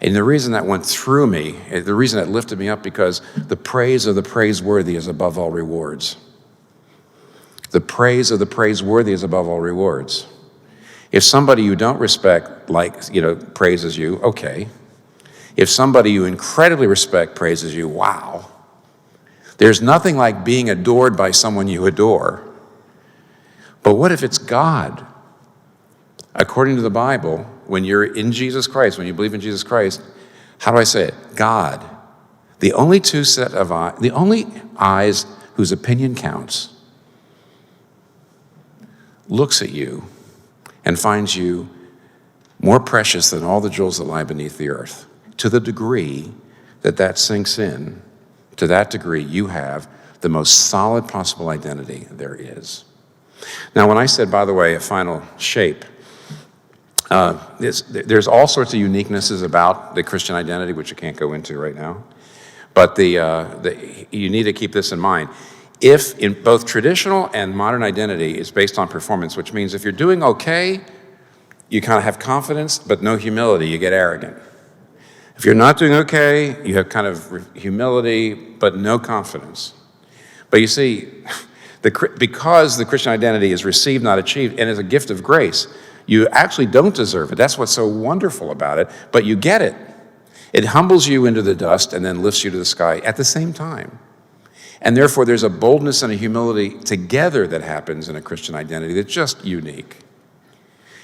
And the reason that went through me, the reason that lifted me up, because the praise of the praiseworthy is above all rewards. The praise of the praiseworthy is above all rewards. If somebody you don't respect, praises you, okay. If somebody you incredibly respect praises you, wow. There's nothing like being adored by someone you adore. But what if it's God? According to the Bible, when you're in Jesus Christ, when you believe in Jesus Christ, how do I say it? God, the only the only eyes whose opinion counts, looks at you and finds you more precious than all the jewels that lie beneath the earth. To the degree that sinks in, to that degree you have the most solid possible identity there is. Now, when I said, by the way, a final shape, there's all sorts of uniquenesses about the Christian identity, which I can't go into right now. But you need to keep this in mind. If in both traditional and modern identity is based on performance, which means if you're doing okay, you kind of have confidence, but no humility, you get arrogant. If you're not doing okay, you have kind of humility, but no confidence. But you see, because the Christian identity is received, not achieved, and is a gift of grace, you actually don't deserve it. That's what's so wonderful about it, but you get it. It humbles you into the dust and then lifts you to the sky at the same time. And therefore, there's a boldness and a humility together that happens in a Christian identity that's just unique.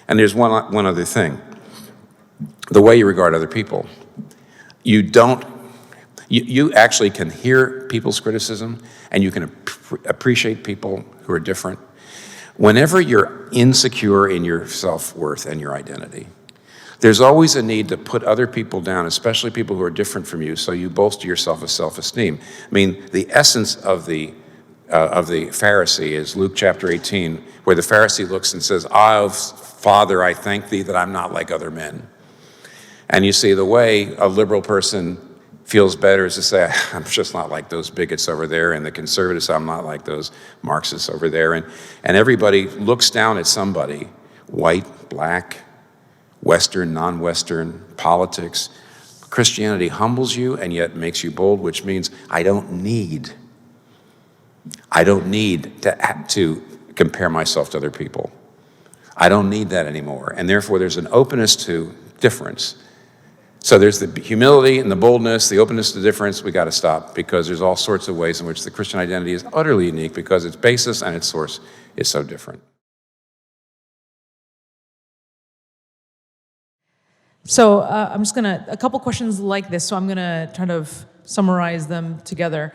And there's one other thing. The way you regard other people. You actually can hear people's criticism, and you can appreciate people who are different. Whenever you're insecure in your self-worth and your identity, there's always a need to put other people down, especially people who are different from you, so you bolster yourself with self-esteem. I mean, the essence of the Pharisee is Luke chapter 18, where the Pharisee looks and says, "Oh, Father, I thank thee that I'm not like other men." And you see, the way a liberal person feels better is to say, I'm just not like those bigots over there, and the conservatives, I'm not like those Marxists over there. And everybody looks down at somebody, white, black, Western, non-Western, politics. Christianity humbles you and yet makes you bold, which means I don't need to compare myself to other people. I don't need that anymore. And therefore, there's an openness to difference. So there's the humility and the boldness, the openness to difference. We got to stop, because there's all sorts of ways in which the Christian identity is utterly unique, because its basis and its source is so different. So I'm just a couple questions like this, so I'm gonna try to summarize them together.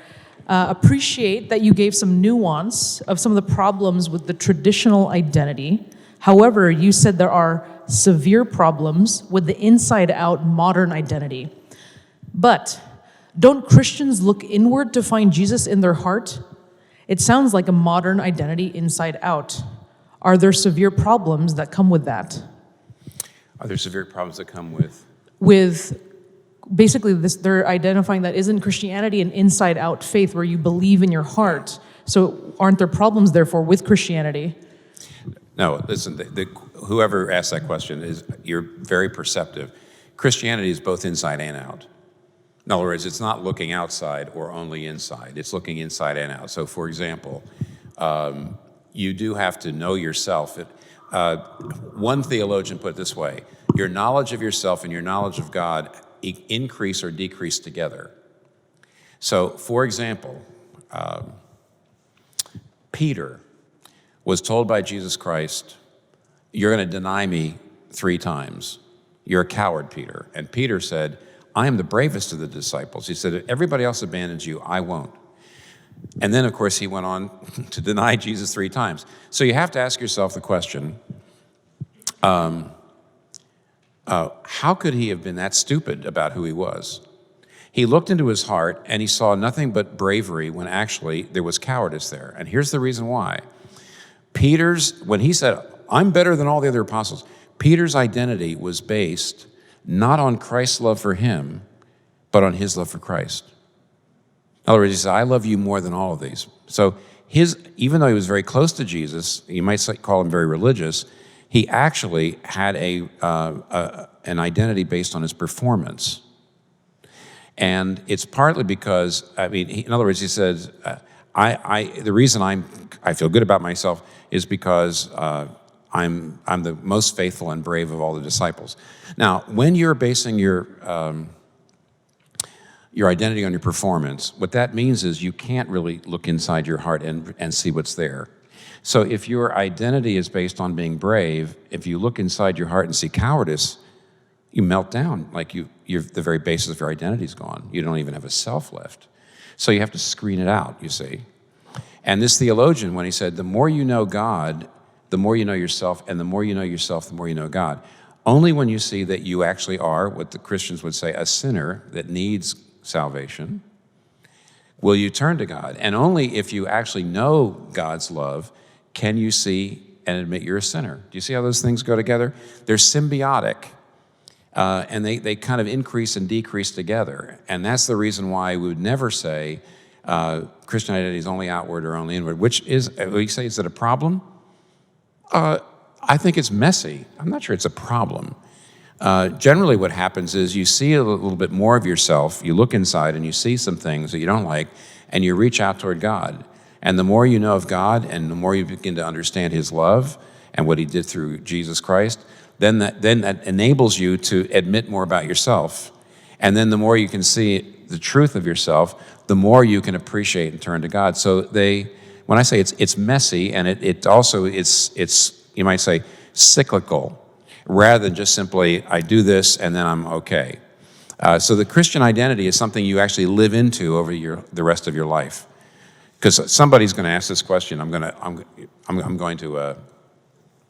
Appreciate that you gave some nuance of some of the problems with the traditional identity. However, you said there are severe problems with the inside-out modern identity. But don't Christians look inward to find Jesus in their heart? It sounds like a modern identity inside out. Are there severe problems that come with that? Are there severe problems that come with? With basically this, they're identifying that isn't Christianity an inside-out faith where you believe in your heart? So aren't there problems, therefore, with Christianity? No, listen, whoever asked that question, you're very perceptive. Christianity is both inside and out. In other words, it's not looking outside or only inside. It's looking inside and out. So, for example, you do have to know yourself. One theologian put it this way: your knowledge of yourself and your knowledge of God increase or decrease together. So, for example, Peter was told by Jesus Christ, you're going to deny me 3 times. You're a coward, Peter. And Peter said, I am the bravest of the disciples. He said, if everybody else abandons you, I won't. And then, of course, he went on to deny Jesus 3 times. So you have to ask yourself the question, how could he have been that stupid about who he was? He looked into his heart and he saw nothing but bravery when actually there was cowardice there. And here's the reason why. When he said, I'm better than all the other apostles, Peter's identity was based not on Christ's love for him, but on his love for Christ. In other words, he said, I love you more than all of these. So even though he was very close to Jesus, you might call him very religious, he actually had an identity based on his performance. And it's partly because, in other words, he says, the reason I feel good about myself is because I'm the most faithful and brave of all the disciples. Now, when you're basing your identity on your performance, what that means is you can't really look inside your heart and see what's there. So if your identity is based on being brave, if you look inside your heart and see cowardice, you melt down, like the very basis of your identity is gone. You don't even have a self left. So you have to screen it out, you see. And this theologian, when he said, the more you know God, the more you know yourself, and the more you know yourself, the more you know God. Only when you see that you actually are, what the Christians would say, a sinner that needs salvation, will you turn to God. And only if you actually know God's love can you see and admit you're a sinner. Do you see how those things go together? They're symbiotic, and they kind of increase and decrease together. And that's the reason why we would never say Christian identity is only outward or only inward, which is, we say, is it a problem? I think it's messy. I'm not sure it's a problem. Generally what happens is you see a little bit more of yourself, you look inside and you see some things that you don't like, and you reach out toward God. And the more you know of God and the more you begin to understand his love and what he did through Jesus Christ, then that enables you to admit more about yourself. And then the more you can see the truth of yourself, the more you can appreciate and turn to God. So when I say it's messy, and it also it's you might say cyclical, rather than just simply I do this and then I'm okay. So the Christian identity is something you actually live into over the rest of your life. Because somebody's going to ask this question, I'm going to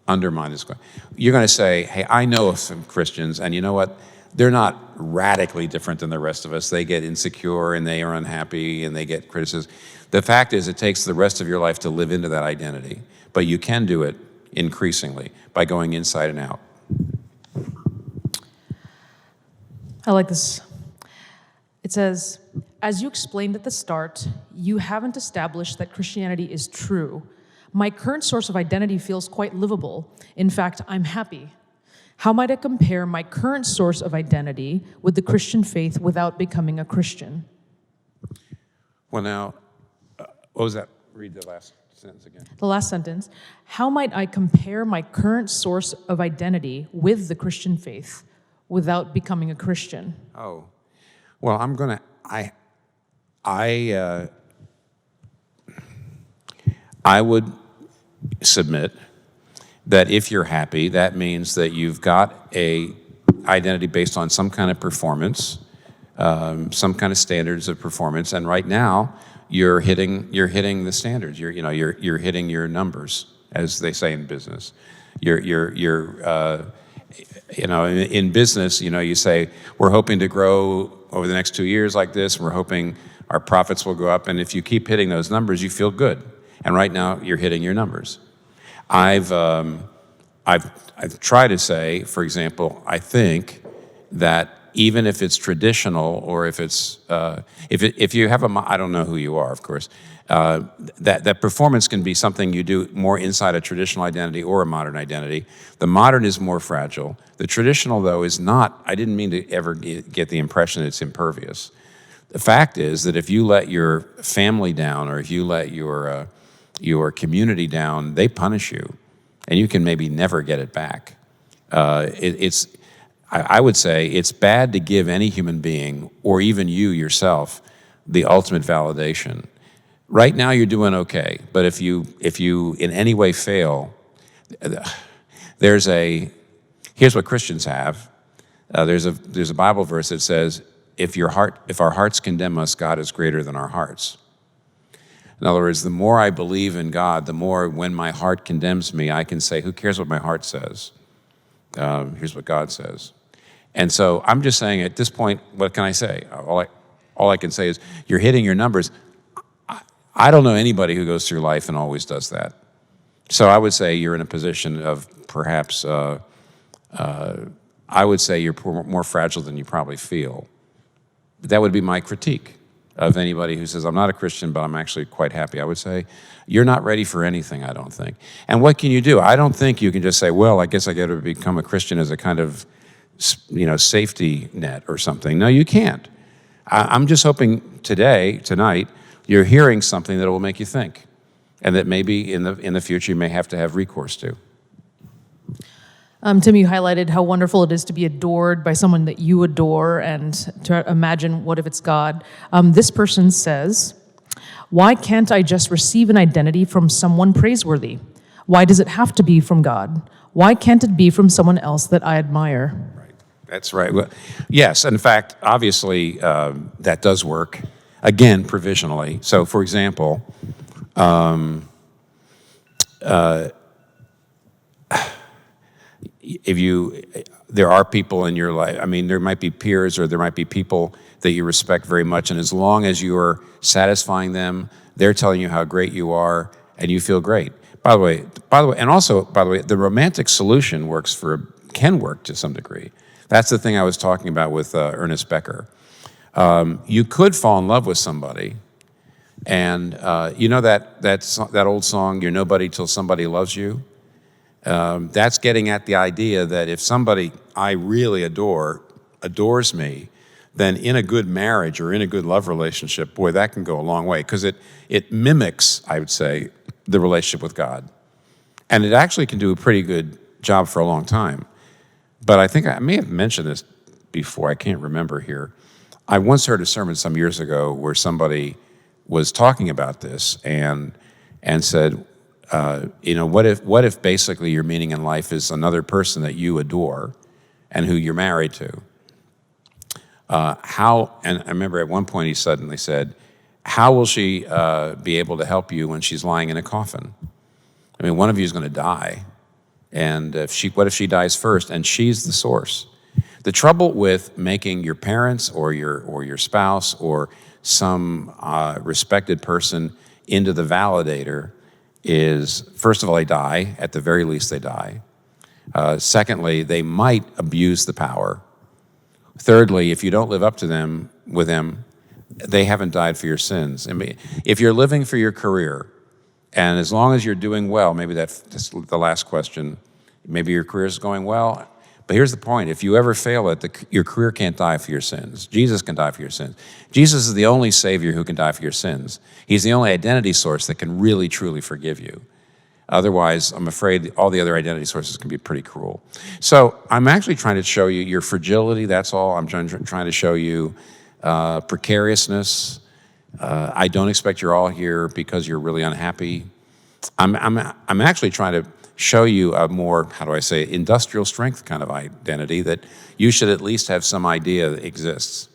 undermine this question. You're going to say, hey, I know of some Christians, and you know what? They're not radically different than the rest of us. They get insecure, and they are unhappy, and they get criticism. The fact is, it takes the rest of your life to live into that identity. But you can do it increasingly by going inside and out. I like this. It says, as you explained at the start, you haven't established that Christianity is true. My current source of identity feels quite livable. In fact, I'm happy. How might I compare my current source of identity with the Christian faith without becoming a Christian? Well, now, what was that? Read the last sentence again. The last sentence. How might I compare my current source of identity with the Christian faith without becoming a Christian? Oh, well, I'm going to, I would submit that if you're happy, that means that you've got a identity based on some kind of performance, some kind of standards of performance, and right now you're hitting the standards. You're hitting your numbers, as they say in business. In business, you say we're hoping to grow over the next 2 years like this, and we're hoping our profits will go up, and if you keep hitting those numbers, you feel good. And right now, you're hitting your numbers. I've tried to say, for example, I think that even if it's traditional, or if it's if you have I don't know who you are, of course, that performance can be something you do more inside a traditional identity or a modern identity. The modern is more fragile. The traditional, though, is not. I didn't mean to ever get the impression it's impervious. The fact is that if you let your family down, or if you let your community down, they punish you, and you can maybe never get it back. I would say it's bad to give any human being, or even you yourself, the ultimate validation. Right now you're doing okay, but if you in any way fail, here's what Christians have. There's a Bible verse that says, if our hearts condemn us, God is greater than our hearts. In other words, the more I believe in God, the more when my heart condemns me, I can say, who cares what my heart says? Here's what God says. And so I'm just saying at this point, what can I say? All I can say is, you're hitting your numbers. I don't know anybody who goes through life and always does that. So I would say you're in a position of perhaps, I would say you're more fragile than you probably feel. That would be my critique of anybody who says, I'm not a Christian, but I'm actually quite happy. I would say, you're not ready for anything, I don't think. And what can you do? I don't think you can just say, well, I guess I got to become a Christian as a kind of, safety net or something. No, you can't. I'm just hoping tonight, you're hearing something that will make you think, and that maybe in the future you may have to have recourse to. Tim, you highlighted how wonderful it is to be adored by someone that you adore, and to imagine what if it's God. This person says, why can't I just receive an identity from someone praiseworthy? Why does it have to be from God? Why can't it be from someone else that I admire? Right. That's right. Well, yes, in fact, obviously, that does work. Again, provisionally. So, for example, there are people in your life, there might be peers, or there might be people that you respect very much, and as long as you are satisfying them, they're telling you how great you are, and you feel great. By the way, the romantic solution can work to some degree. That's the thing I was talking about with Ernest Becker. You could fall in love with somebody, and that old song, "You're nobody till somebody loves you." That's getting at the idea that if somebody I really adores me, then in a good marriage or in a good love relationship, boy, that can go a long way, because it mimics, I would say, the relationship with God. And it actually can do a pretty good job for a long time. But I think I may have mentioned this before, I can't remember here. I once heard a sermon some years ago where somebody was talking about this and said, what if basically your meaning in life is another person that you adore and who you're married to? And I remember at one point he suddenly said, how will she be able to help you when she's lying in a coffin? One of you is going to die. And what if she dies first and she's the source? The trouble with making your parents or your spouse or some respected person into the validator is, first of all, they die. At the very least, they die. Secondly, they might abuse the power, Thirdly, if you don't live up to them with them, they haven't died for your sins. I mean, if you're living for your career, and as long as you're doing well, maybe that's the last question, maybe your career is going well. But here's the point. If you ever fail it, your career can't die for your sins. Jesus can die for your sins. Jesus is the only Savior who can die for your sins. He's the only identity source that can really, truly forgive you. Otherwise, I'm afraid all the other identity sources can be pretty cruel. So I'm actually trying to show you your fragility, that's all. I'm trying to show you precariousness. I don't expect you're all here because you're really unhappy. I'm actually trying to show you a more, how do I say, industrial strength kind of identity that you should at least have some idea that exists.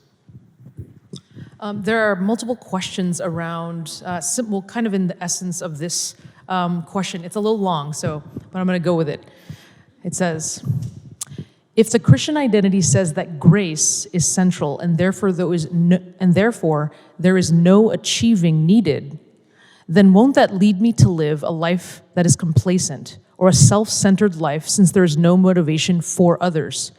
There are multiple questions around, kind of in the essence of this question. It's a little long, but I'm going to go with it. It says, if the Christian identity says that grace is central and therefore there is no achieving needed, then won't that lead me to live a life that is complacent or a self-centered life since there is no motivation for others?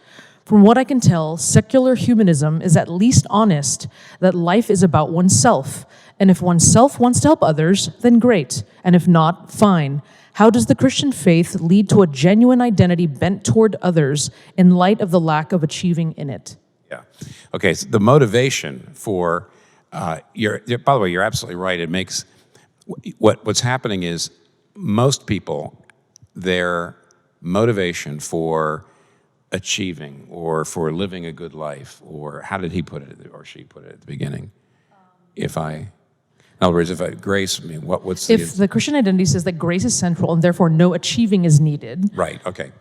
From what I can tell, secular humanism is at least honest that life is about oneself, and if oneself wants to help others, then great, and if not, fine. How does the Christian faith lead to a genuine identity bent toward others in light of the lack of achieving in it? Yeah. Okay, so the motivation for, by the way, you're absolutely right. It makes, what's happening is most people, their motivation for achieving or for living a good life, or how did he put it, or she put it at the beginning? In other words, grace, I mean, what's if the Christian identity says that grace is central and therefore no achieving is needed. Right, okay.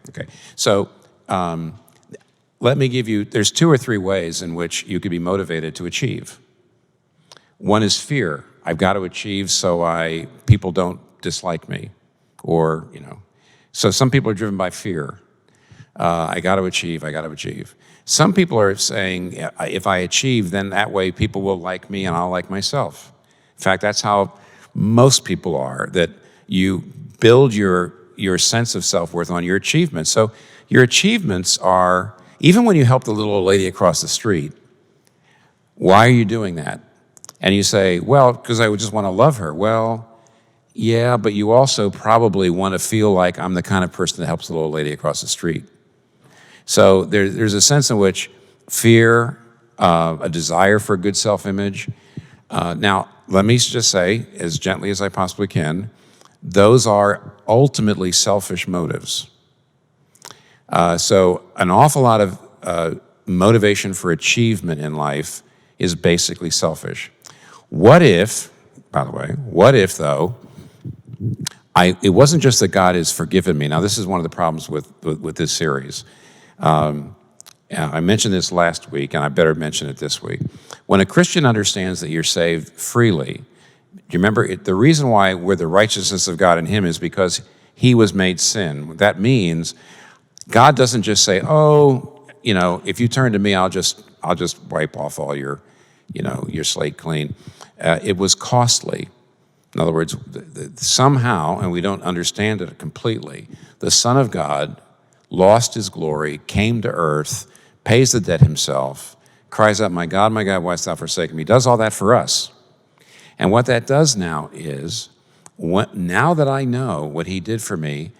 So let me give you, there's 2 or 3 ways in which you could be motivated to achieve. One is fear. I've got to achieve so people don't dislike me, or, so some people are driven by fear. I got to achieve. Some people are saying, if I achieve, then that way people will like me and I'll like myself. In fact, that's how most people are, that you build your sense of self-worth on your achievements. So your achievements are, even when you help the little old lady across the street, why are you doing that? And you say, well, because I would just want to love her. Well, yeah, but you also probably want to feel like I'm the kind of person that helps the little old lady across the street. So there's a sense in which fear, a desire for a good self-image. Now, let me just say, as gently as I possibly can, those are ultimately selfish motives. So an awful lot of motivation for achievement in life is basically selfish. What if, by the way, though, it wasn't just that God has forgiven me. Now, this is one of the problems with this series. I mentioned this last week, and I better mention it this week. When a Christian understands that you're saved freely, do you remember the reason why we're the righteousness of God in him is because he was made sin. That means God doesn't just say, oh, if you turn to me, I'll just wipe off all your slate clean. It was costly. In other words, somehow, and we don't understand it completely, the Son of God lost his glory, came to earth, pays the debt himself, cries out, my God, why hast thou forsaken me? Does all that for us. And what that does now is, now that I know what he did for me,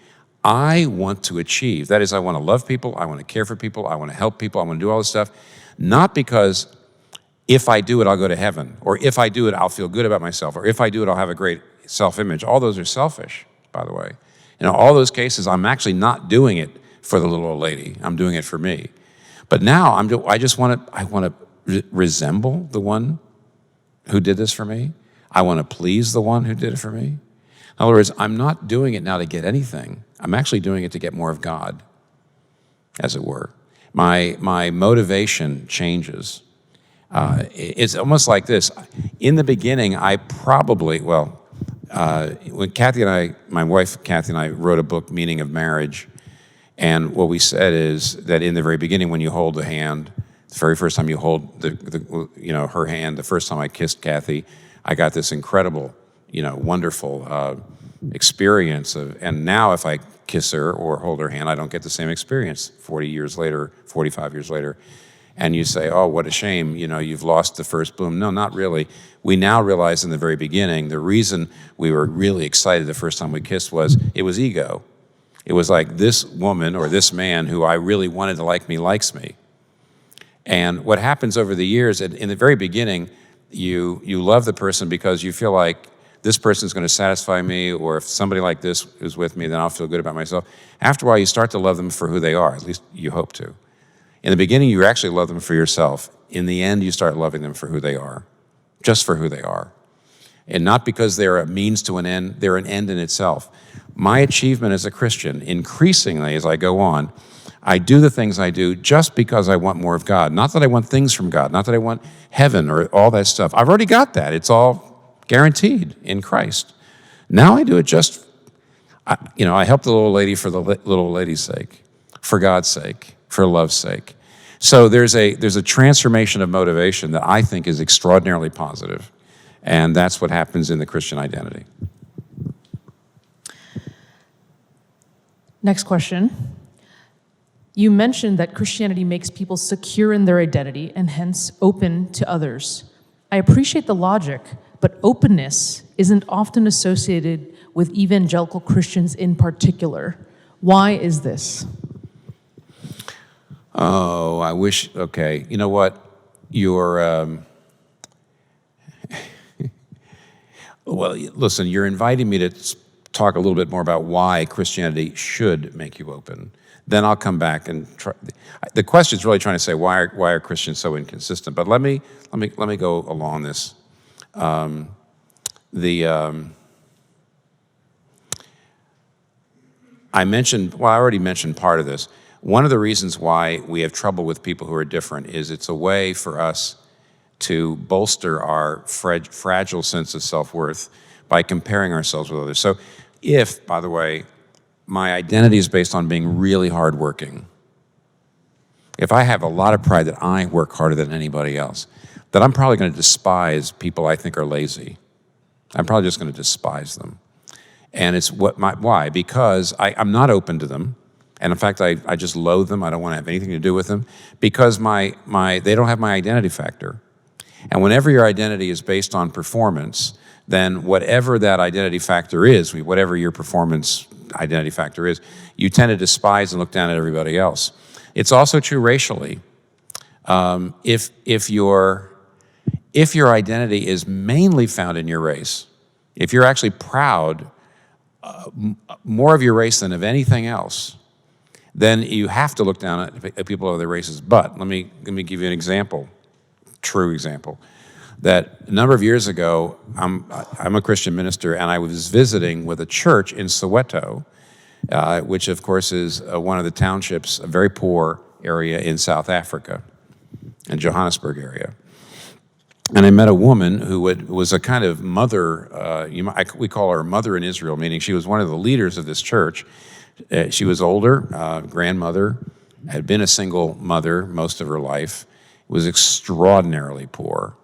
I want to achieve. That is, I want to love people, I want to care for people, I want to help people, I want to do all this stuff, not because if I do it, I'll go to heaven, or if I do it, I'll feel good about myself, or if I do it, I'll have a great self-image. All those are selfish, by the way. In all those cases, I'm actually not doing it for the little old lady. I'm doing it for me. But now I want to resemble the one who did this for me. I want to please the one who did it for me. In other words, I'm not doing it now to get anything. I'm actually doing it to get more of God, as it were. My motivation changes. It's almost like this. In the beginning, when my wife Kathy and I wrote a book, Meaning of Marriage, and what we said is that in the very beginning, when you hold the hand, the very first time you hold her hand, the first time I kissed Kathy, I got this incredible, wonderful experience and now if I kiss her or hold her hand, I don't get the same experience 40 years later, 45 years later. and you say, oh, what a shame, you've lost the first bloom. No, not really. We now realize in the very beginning, the reason we were really excited the first time we kissed was it was ego. It was like, this woman or this man who I really wanted to like me likes me. And what happens over the years, in the very beginning, you love the person because you feel like this person's going to satisfy me, or if somebody like this is with me, then I'll feel good about myself. After a while, you start to love them for who they are, at least you hope to. In the beginning, you actually love them for yourself. In the end, you start loving them for who they are, just for who they are. And not because they're a means to an end, they're an end in itself. My achievement as a Christian, increasingly as I go on, I do the things I do just because I want more of God. Not that I want things from God, not that I want heaven or all that stuff. I've already got that. It's all guaranteed in Christ. Now I do it just, I help the little lady for the little lady's sake, for God's sake, for love's sake. So there's a transformation of motivation that I think is extraordinarily positive, and that's what happens in the Christian identity. Next question. You mentioned that Christianity makes people secure in their identity and hence open to others. I appreciate the logic, but openness isn't often associated with evangelical Christians in particular. Why is this? Oh, I wish, okay. You know what? Well, listen, you're inviting me to talk a little bit more about why Christianity should make you open. Then I'll come back and try. The question is really trying to say why are Christians so inconsistent? But let me go along this. I already mentioned part of this. One of the reasons why we have trouble with people who are different is it's a way for us to bolster our fragile sense of self-worth by comparing ourselves with others. So if, by the way, my identity is based on being really hardworking, if I have a lot of pride that I work harder than anybody else, then I'm probably going to despise people I think are lazy. I'm probably just going to despise them. And it's why? Because I'm not open to them. And in fact, I just loathe them. I don't want to have anything to do with them because they don't have my identity factor. And whenever your identity is based on performance, then whatever that identity factor is, whatever your performance identity factor is, you tend to despise and look down at everybody else. It's also true racially. If your identity is mainly found in your race, if you're actually proud more of your race than of anything else, then you have to look down at people of other races. But let me give you an example, true example. That a number of years ago, I'm a Christian minister, and I was visiting with a church in Soweto, which of course is one of the townships, a very poor area in South Africa, in Johannesburg area. And I met a woman who was a kind of mother, we call her mother in Israel, meaning she was one of the leaders of this church. She was older, grandmother, had been a single mother most of her life, was extraordinarily poor.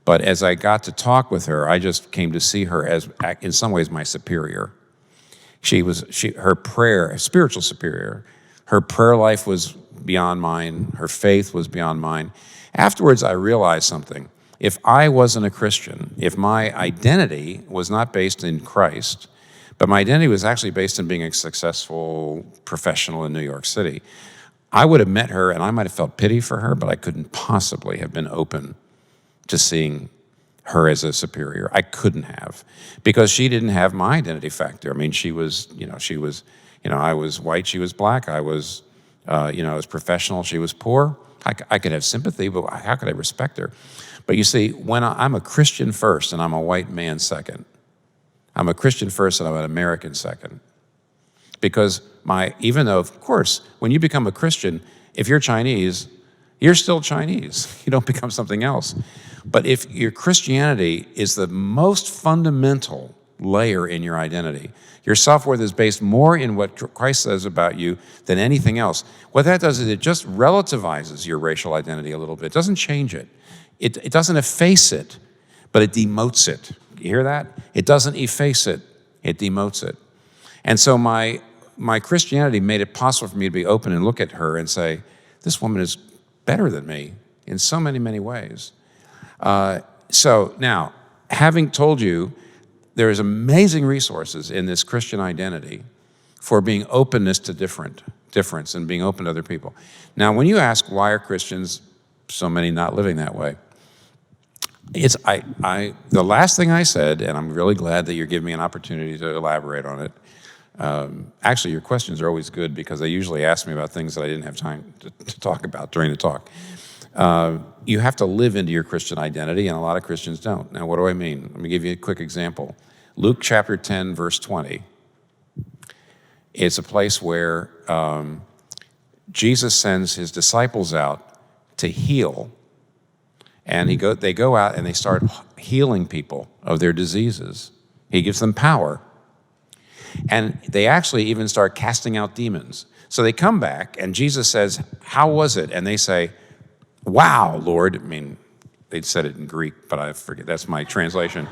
But as I got to talk with her, I just came to see her as, in some ways, my superior. Her prayer, spiritual superior. Her prayer life was beyond mine. Her faith was beyond mine. Afterwards, I realized something. If I wasn't a Christian, if my identity was not based in Christ, but my identity was actually based in being a successful professional in New York City, I would have met her and I might have felt pity for her, but I couldn't possibly have been open to seeing her as a superior. I couldn't have, because she didn't have my identity factor. I mean, I was white, she was black. I was professional, she was poor. I could have sympathy, but how could I respect her? But you see, when I'm a Christian first and I'm a white man second, I'm a Christian first and I'm an American second. Because even though, of course, when you become a Christian, if you're Chinese, you're still Chinese. You don't become something else. But if your Christianity is the most fundamental layer in your identity, your self-worth is based more in what Christ says about you than anything else. What that does is it just relativizes your racial identity a little bit. It doesn't change it. It doesn't efface it, but it demotes it. You hear that? It doesn't efface it. It demotes it. And so my Christianity made it possible for me to be open and look at her and say, this woman is better than me in so many, many ways. So now, having told you there's amazing resources in this Christian identity for being openness to difference and being open to other people. Now, when you ask why are Christians, so many not living that way, it's the last thing I said, and I'm really glad that you're giving me an opportunity to elaborate on it. Actually, your questions are always good because they usually ask me about things that I didn't have time to talk about during the talk. You have to live into your Christian identity, and a lot of Christians don't. Now, what do I mean? Let me give you a quick example. Luke chapter 10, verse 20. It's a place where Jesus sends his disciples out to heal. And they go out and they start healing people of their diseases. He gives them power. And they actually even start casting out demons. So they come back and Jesus says, how was it? And they say, wow, Lord. I mean, they said it in Greek, but I forget. That's my translation.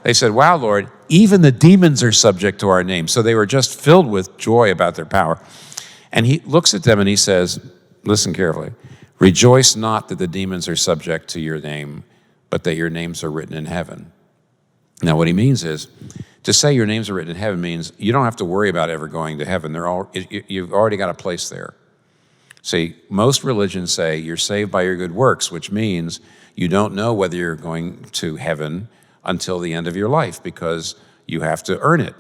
They said, wow, Lord, even the demons are subject to our name. So they were just filled with joy about their power. And he looks at them and he says, listen carefully, rejoice not that the demons are subject to your name, but that your names are written in heaven. Now, what he means is, to say your names are written in heaven means you don't have to worry about ever going to heaven. You've already got a place there. See, most religions say you're saved by your good works, which means you don't know whether you're going to heaven until the end of your life because you have to earn it.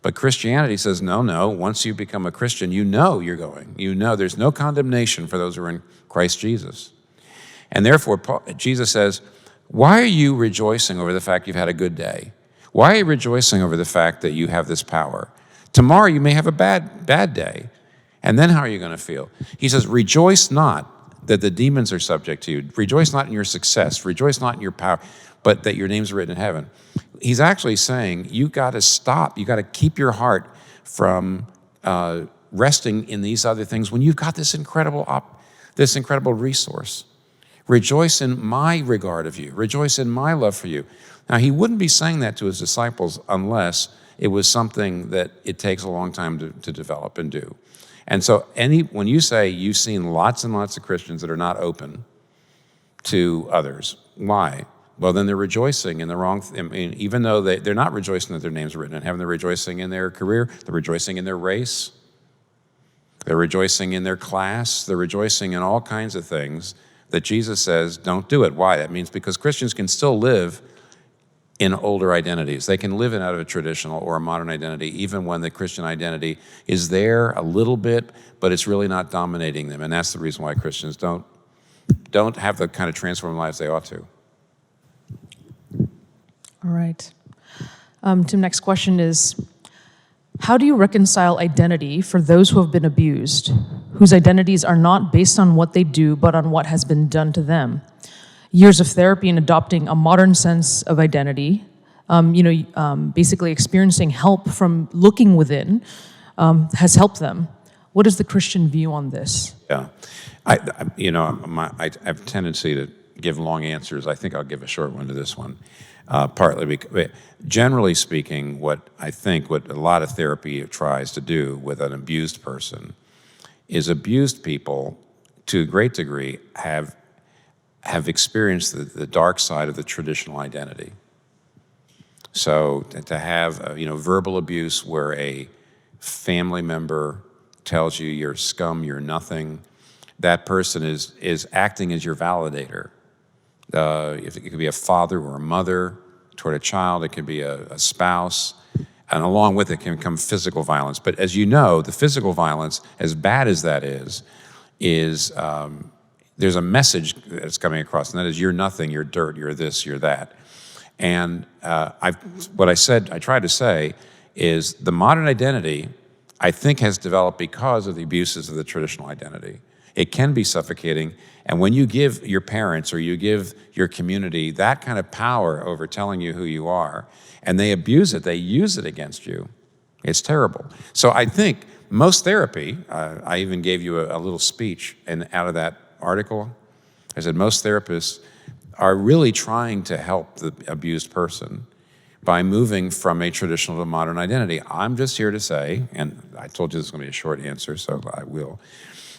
But Christianity says, no, once you become a Christian, you know you're going. You know there's no condemnation for those who are in Christ Jesus. And therefore, Jesus says, why are you rejoicing over the fact you've had a good day? Why are you rejoicing over the fact that you have this power? Tomorrow you may have a bad day. And then how are you going to feel? He says, rejoice not that the demons are subject to you. Rejoice not in your success. Rejoice not in your power, but that your names are written in heaven. He's actually saying you got to stop. You got to keep your heart from resting in these other things when you've got this incredible resource. Rejoice in my regard of you. Rejoice in my love for you. Now, he wouldn't be saying that to his disciples unless it was something that it takes a long time to develop and do. And so when you say you've seen lots and lots of Christians that are not open to others, why? Well, then they're rejoicing in the wrong I mean, even though they're not rejoicing that their names are written in heaven, they're rejoicing in their career, they're rejoicing in their race, they're rejoicing in their class, they're rejoicing in all kinds of things that Jesus says, don't do it. Why? That means because Christians can still live in older identities. They can live out of a traditional or a modern identity, even when the Christian identity is there a little bit, but it's really not dominating them. And that's the reason why Christians don't have the kind of transformed lives they ought to. All right. Tim, next question is, how do you reconcile identity for those who have been abused, whose identities are not based on what they do, but on what has been done to them? Years of therapy and adopting a modern sense of identity, basically experiencing help from looking within has helped them. What is the Christian view on this? Yeah, I have a tendency to give long answers. I think I'll give a short one to this one. Partly because, generally speaking, what a lot of therapy tries to do with an abused person is abused people, to a great degree, have experienced the dark side of the traditional identity. So to have verbal abuse where a family member tells you you're scum, you're nothing, that person is acting as your validator. It could be a father or a mother toward a child. It could be a spouse. And along with it can come physical violence. But as you know, the physical violence, as bad as that is there's a message that's coming across, and that is you're nothing, you're dirt, you're this, you're that. And what I tried to say is the modern identity, I think, has developed because of the abuses of the traditional identity. It can be suffocating, and when you give your parents or you give your community that kind of power over telling you who you are, and they abuse it, they use it against you, it's terrible. So I think most therapy, I even gave you a little speech out of that article. I said most therapists are really trying to help the abused person by moving from a traditional to modern identity. I'm just here to say, and I told you this is going to be a short answer, so I will,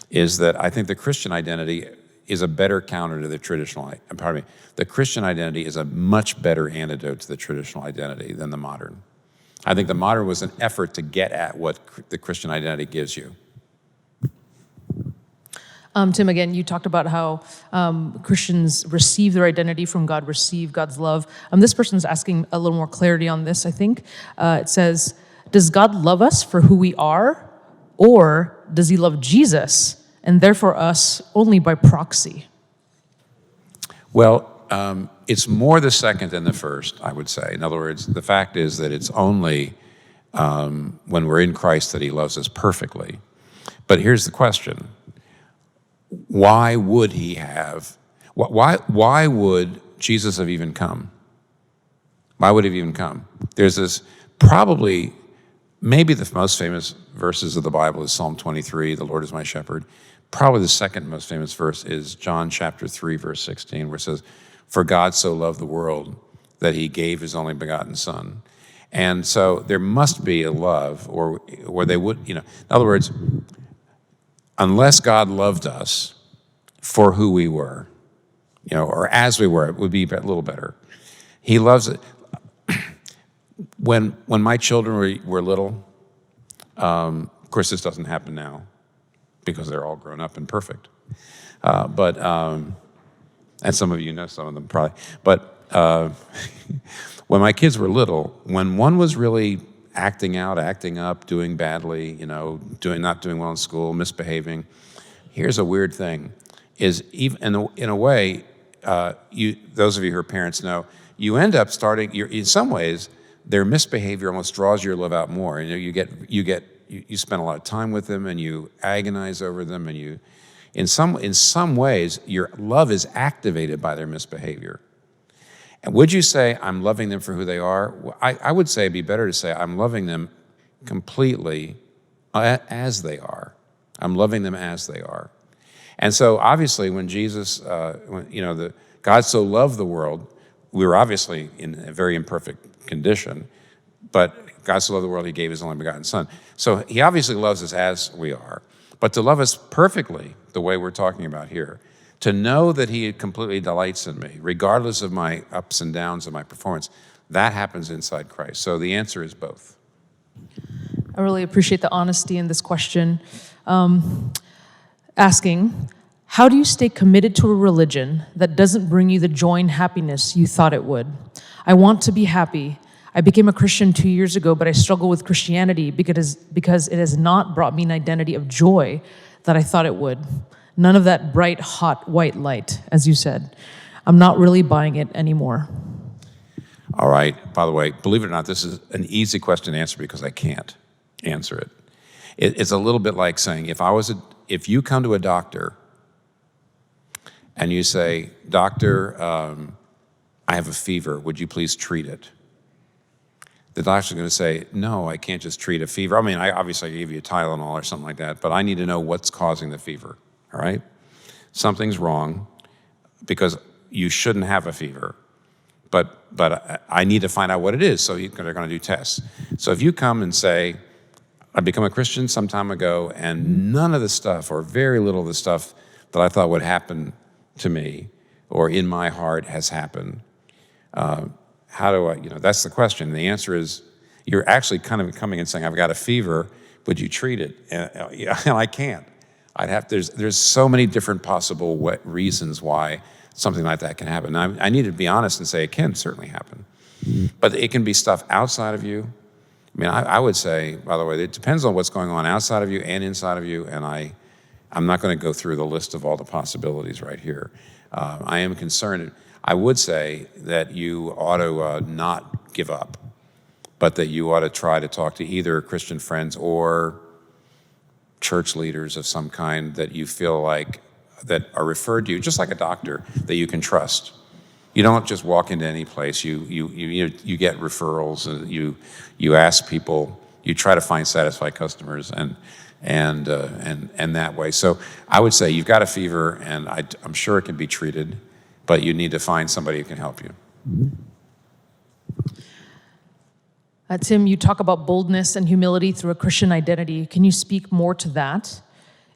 is that I think the Christian identity is a better counter to the traditional, pardon me, the Christian identity is a much better antidote to the traditional identity than the modern. I think the modern was an effort to get at what the Christian identity gives you. Tim, again, you talked about how Christians receive their identity from God, receive God's love. This person's asking a little more clarity on this, I think. It says, does God love us for who we are, or does he love Jesus and therefore us only by proxy? Well, it's more the second than the first, I would say. In other words, the fact is that it's only when we're in Christ that he loves us perfectly. But here's the question. Why would he have, why would Jesus have even come? Why would he have even come? There's this probably, maybe the most famous verses of the Bible is Psalm 23, the Lord is my shepherd. Probably the second most famous verse is John chapter 3, verse 16, where it says, for God so loved the world that he gave his only begotten son. And so there must be a love, or they would, in other words, unless God loved us for who we were, or as we were, it would be a little better. He loves it. When my children were little, of course this doesn't happen now because they're all grown up and perfect. And some of you know some of them probably. But when my kids were little, when one was really acting out, acting up, doing badly, not doing well in school, misbehaving, here's a weird thing, is even in a way, those of you who are parents know, you end up starting, in some ways, their misbehavior almost draws your love out more. You spend a lot of time with them, and you agonize over them, and in some ways, your love is activated by their misbehavior. And would you say, I'm loving them for who they are? I would say it'd be better to say, I'm loving them completely as they are. I'm loving them as they are. And so obviously when Jesus, God so loved the world, we were obviously in a very imperfect condition, but God so loved the world, he gave his only begotten son. So he obviously loves us as we are, but to love us perfectly, the way we're talking about here, to know that he completely delights in me, regardless of my ups and downs of my performance, that happens inside Christ. So the answer is both. I really appreciate the honesty in this question. Asking, how do you stay committed to a religion that doesn't bring you the joy and happiness you thought it would? I want to be happy. I became a Christian 2 years ago, but I struggle with Christianity because it has not brought me an identity of joy that I thought it would. None of that bright, hot, white light, as you said. I'm not really buying it anymore. All right. By the way, believe it or not, this is an easy question to answer because I can't answer it. It's a little bit like saying, if you come to a doctor and you say, doctor, I have a fever, would you please treat it? The doctor's going to say, no, I can't just treat a fever. I mean, I obviously give you a Tylenol or something like that, but I need to know what's causing the fever, all right? Something's wrong because you shouldn't have a fever, but I need to find out what it is, so they're going to do tests. So if you come and say, I became a Christian some time ago, and none of the stuff, or very little of the stuff that I thought would happen to me or in my heart has happened. How do I, that's the question. The answer is, you're actually kind of coming and saying, I've got a fever, would you treat it? And I can't. There's so many different possible reasons why something like that can happen. I need to be honest and say it can certainly happen. But it can be stuff outside of you. I mean, I would say, by the way, it depends on what's going on outside of you and inside of you, and I'm not going to go through the list of all the possibilities right here. I am concerned. I would say that you ought to not give up, but that you ought to try to talk to either Christian friends or church leaders of some kind that you feel like that are referred to you, just like a doctor, that you can trust. You don't just walk into any place. You get referrals, and you ask people. You try to find satisfied customers, and that way. So I would say you've got a fever, and I'm sure it can be treated, but you need to find somebody who can help you. Tim, you talk about boldness and humility through a Christian identity. Can you speak more to that?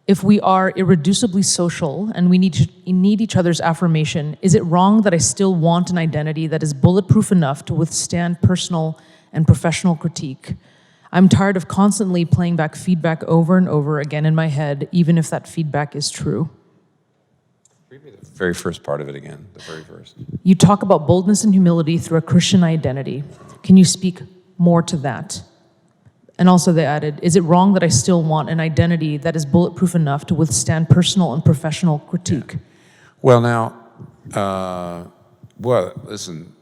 If we are irreducibly social and we need each other's affirmation, is it wrong that I still want an identity that is bulletproof enough to withstand personal and professional critique? I'm tired of constantly playing back feedback over and over again in my head, even if that feedback is true. Read me the very first part of it again, the very first. You talk about boldness and humility through a Christian identity. Can you speak more to that? And also they added, is it wrong that I still want an identity that is bulletproof enough to withstand personal and professional critique? Well, now, listen,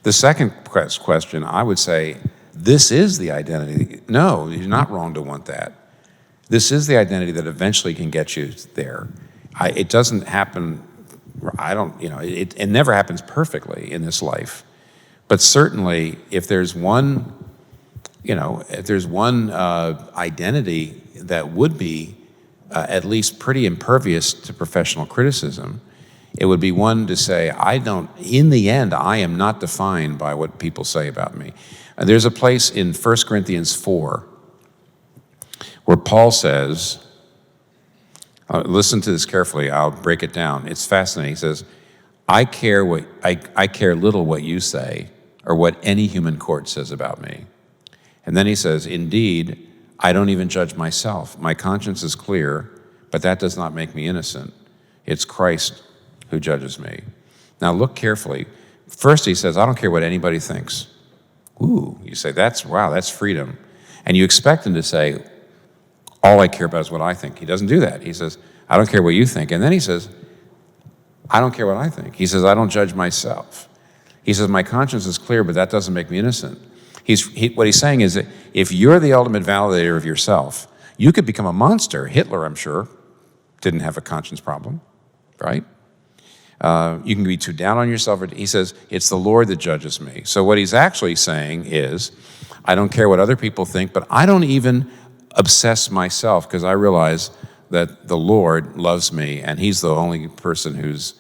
the second question, I would say, this is the identity. No, you're not wrong to want that. This is the identity that eventually can get you there. It doesn't happen, it never happens perfectly in this life. But certainly, if there's one identity that would be at least pretty impervious to professional criticism, it would be one to say, in the end, I am not defined by what people say about me. There's a place in 1 Corinthians 4 where Paul says, listen to this carefully, I'll break it down. It's fascinating. He says, I care little what you say or what any human court says about me. And then he says, indeed, I don't even judge myself. My conscience is clear, but that does not make me innocent. It's Christ who judges me. Now look carefully. First he says, I don't care what anybody thinks. Ooh, you say, that's freedom. And you expect him to say, all I care about is what I think. He doesn't do that. He says, I don't care what you think. And then he says, I don't care what I think. He says, I don't judge myself. He says, my conscience is clear, but that doesn't make me innocent. What he's saying is that if you're the ultimate validator of yourself, you could become a monster. Hitler, I'm sure, didn't have a conscience problem, right? You can be too down on yourself. He says, it's the Lord that judges me. So what he's actually saying is, I don't care what other people think, but I don't even obsess myself because I realize that the Lord loves me and he's the only person whose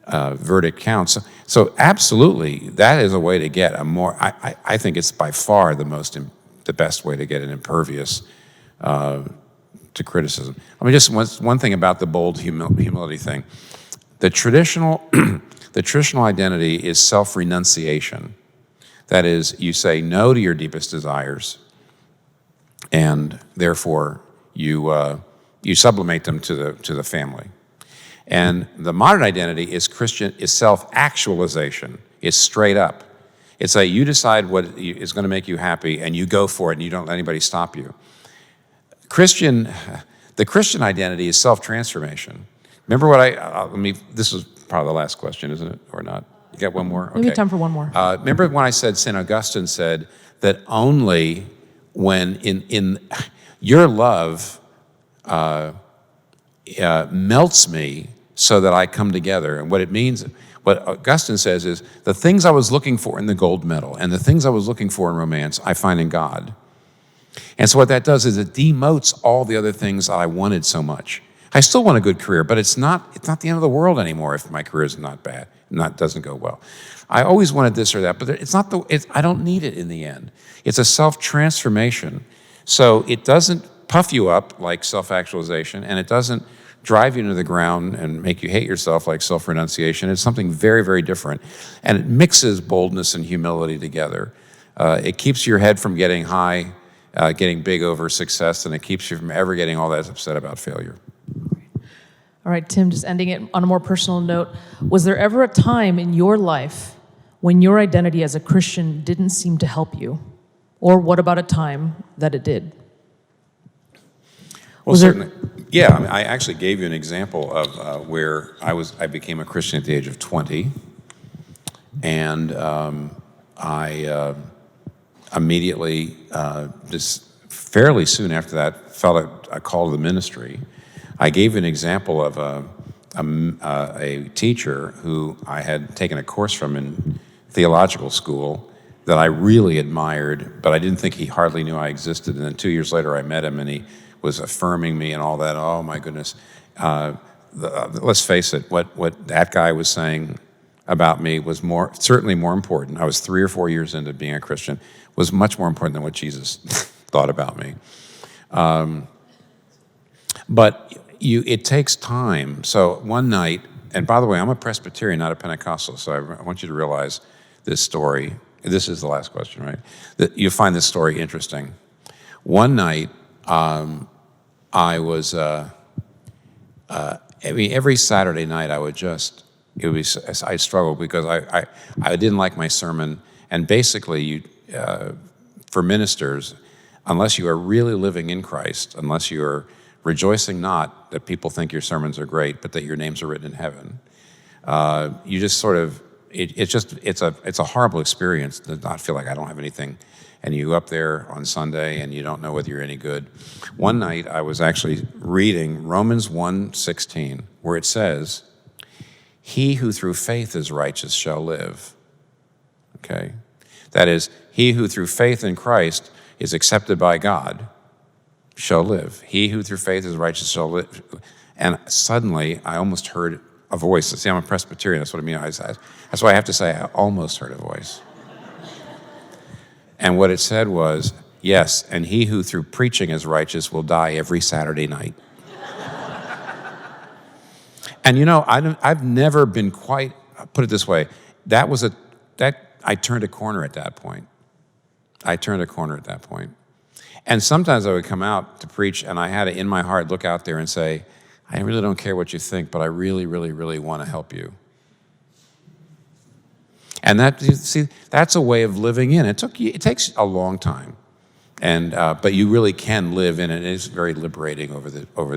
verdict counts. So absolutely, that is a way to get a more, I think it's by far the best way to get an impervious to criticism. I mean, just one thing about the bold humility thing. The traditional identity is self-renunciation. That is, you say no to your deepest desires, and therefore you sublimate them to the family. And the modern identity is self-actualization. It's straight up. It's like you decide what is going to make you happy, and you go for it, and you don't let anybody stop you. The Christian identity is self-transformation. Remember what this is probably the last question, isn't it, or not? You got one more? Okay. Maybe time for one more. Remember when I said, St. Augustine said that only when in your love melts me so that I come together. And what it means, what Augustine says is, the things I was looking for in the gold medal and the things I was looking for in romance, I find in God. And so what that does is it demotes all the other things that I wanted so much. I still want a good career, but it's not the end of the world anymore if my career is not bad, doesn't go well. I always wanted this or that, but I don't need it in the end. It's a self-transformation. So it doesn't puff you up like self-actualization, and it doesn't drive you into the ground and make you hate yourself like self-renunciation. It's something very, very different. And it mixes boldness and humility together. It keeps your head from getting high, getting big over success, and it keeps you from ever getting all that upset about failure. All right, Tim, just ending it on a more personal note. Was there ever a time in your life when your identity as a Christian didn't seem to help you? Or what about a time that it did? Well, certainly. Yeah, I actually gave you an example of where I became a Christian at the age of 20, and I immediately, just fairly soon after that, felt a call to the ministry. I gave you an example of a teacher who I had taken a course from in theological school that I really admired, but I didn't think he hardly knew I existed. And then 2 years later, I met him, and he was affirming me and all that. Oh my goodness! Let's face it. What that guy was saying about me was certainly more important. I was 3 or 4 years into being a Christian. Was much more important than what Jesus thought about me. But it takes time. So one night, and by the way, I'm a Presbyterian, not a Pentecostal, so I want you to realize this story. This is the last question, right? That you find this story interesting. One night, I was, every Saturday night I struggled because I didn't like my sermon. And basically, for ministers, unless you are really living in Christ, unless you are rejoicing not that people think your sermons are great, but that your names are written in heaven, you just sort of, it's a horrible experience to not feel like I don't have anything. And you go up there on Sunday and you don't know whether you're any good. One night I was actually reading Romans 1:16, where it says, "He who through faith is righteous shall live." Okay? That is, he who through faith in Christ is accepted by God shall live. He who through faith is righteous shall live. And suddenly I almost heard a voice. See, I'm a Presbyterian, that's what I mean. That's why I have to say I almost heard a voice. And what it said was, yes, and he who through preaching is righteous will die every Saturday night. And I've never been quite, put it this way, I turned a corner at that point. And sometimes I would come out to preach and I had to, in my heart, look out there and say, I really don't care what you think, but I really, really, really want to help you. And that's a way of living in. It takes a long time, but you really can live in it. It is very liberating over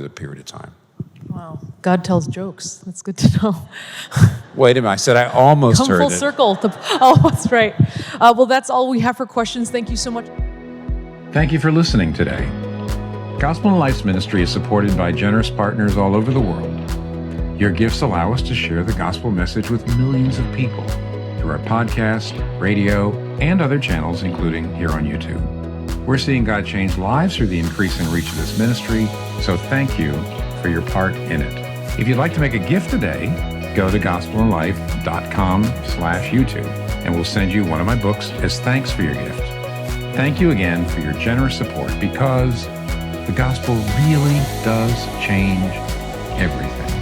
the period of time. Wow, God tells jokes. That's good to know. Wait a minute, I said I almost heard it. Come full circle. That's right. Well, that's all we have for questions. Thank you so much. Thank you for listening today. Gospel in Life's ministry is supported by generous partners all over the world. Your gifts allow us to share the gospel message with millions of people through our podcast, radio, and other channels, including here on YouTube. We're seeing God change lives through the increasing reach of this ministry, so thank you for your part in it. If you'd like to make a gift today, go to gospelinlife.com/YouTube, and we'll send you one of my books as thanks for your gift. Thank you again for your generous support, because the gospel really does change everything.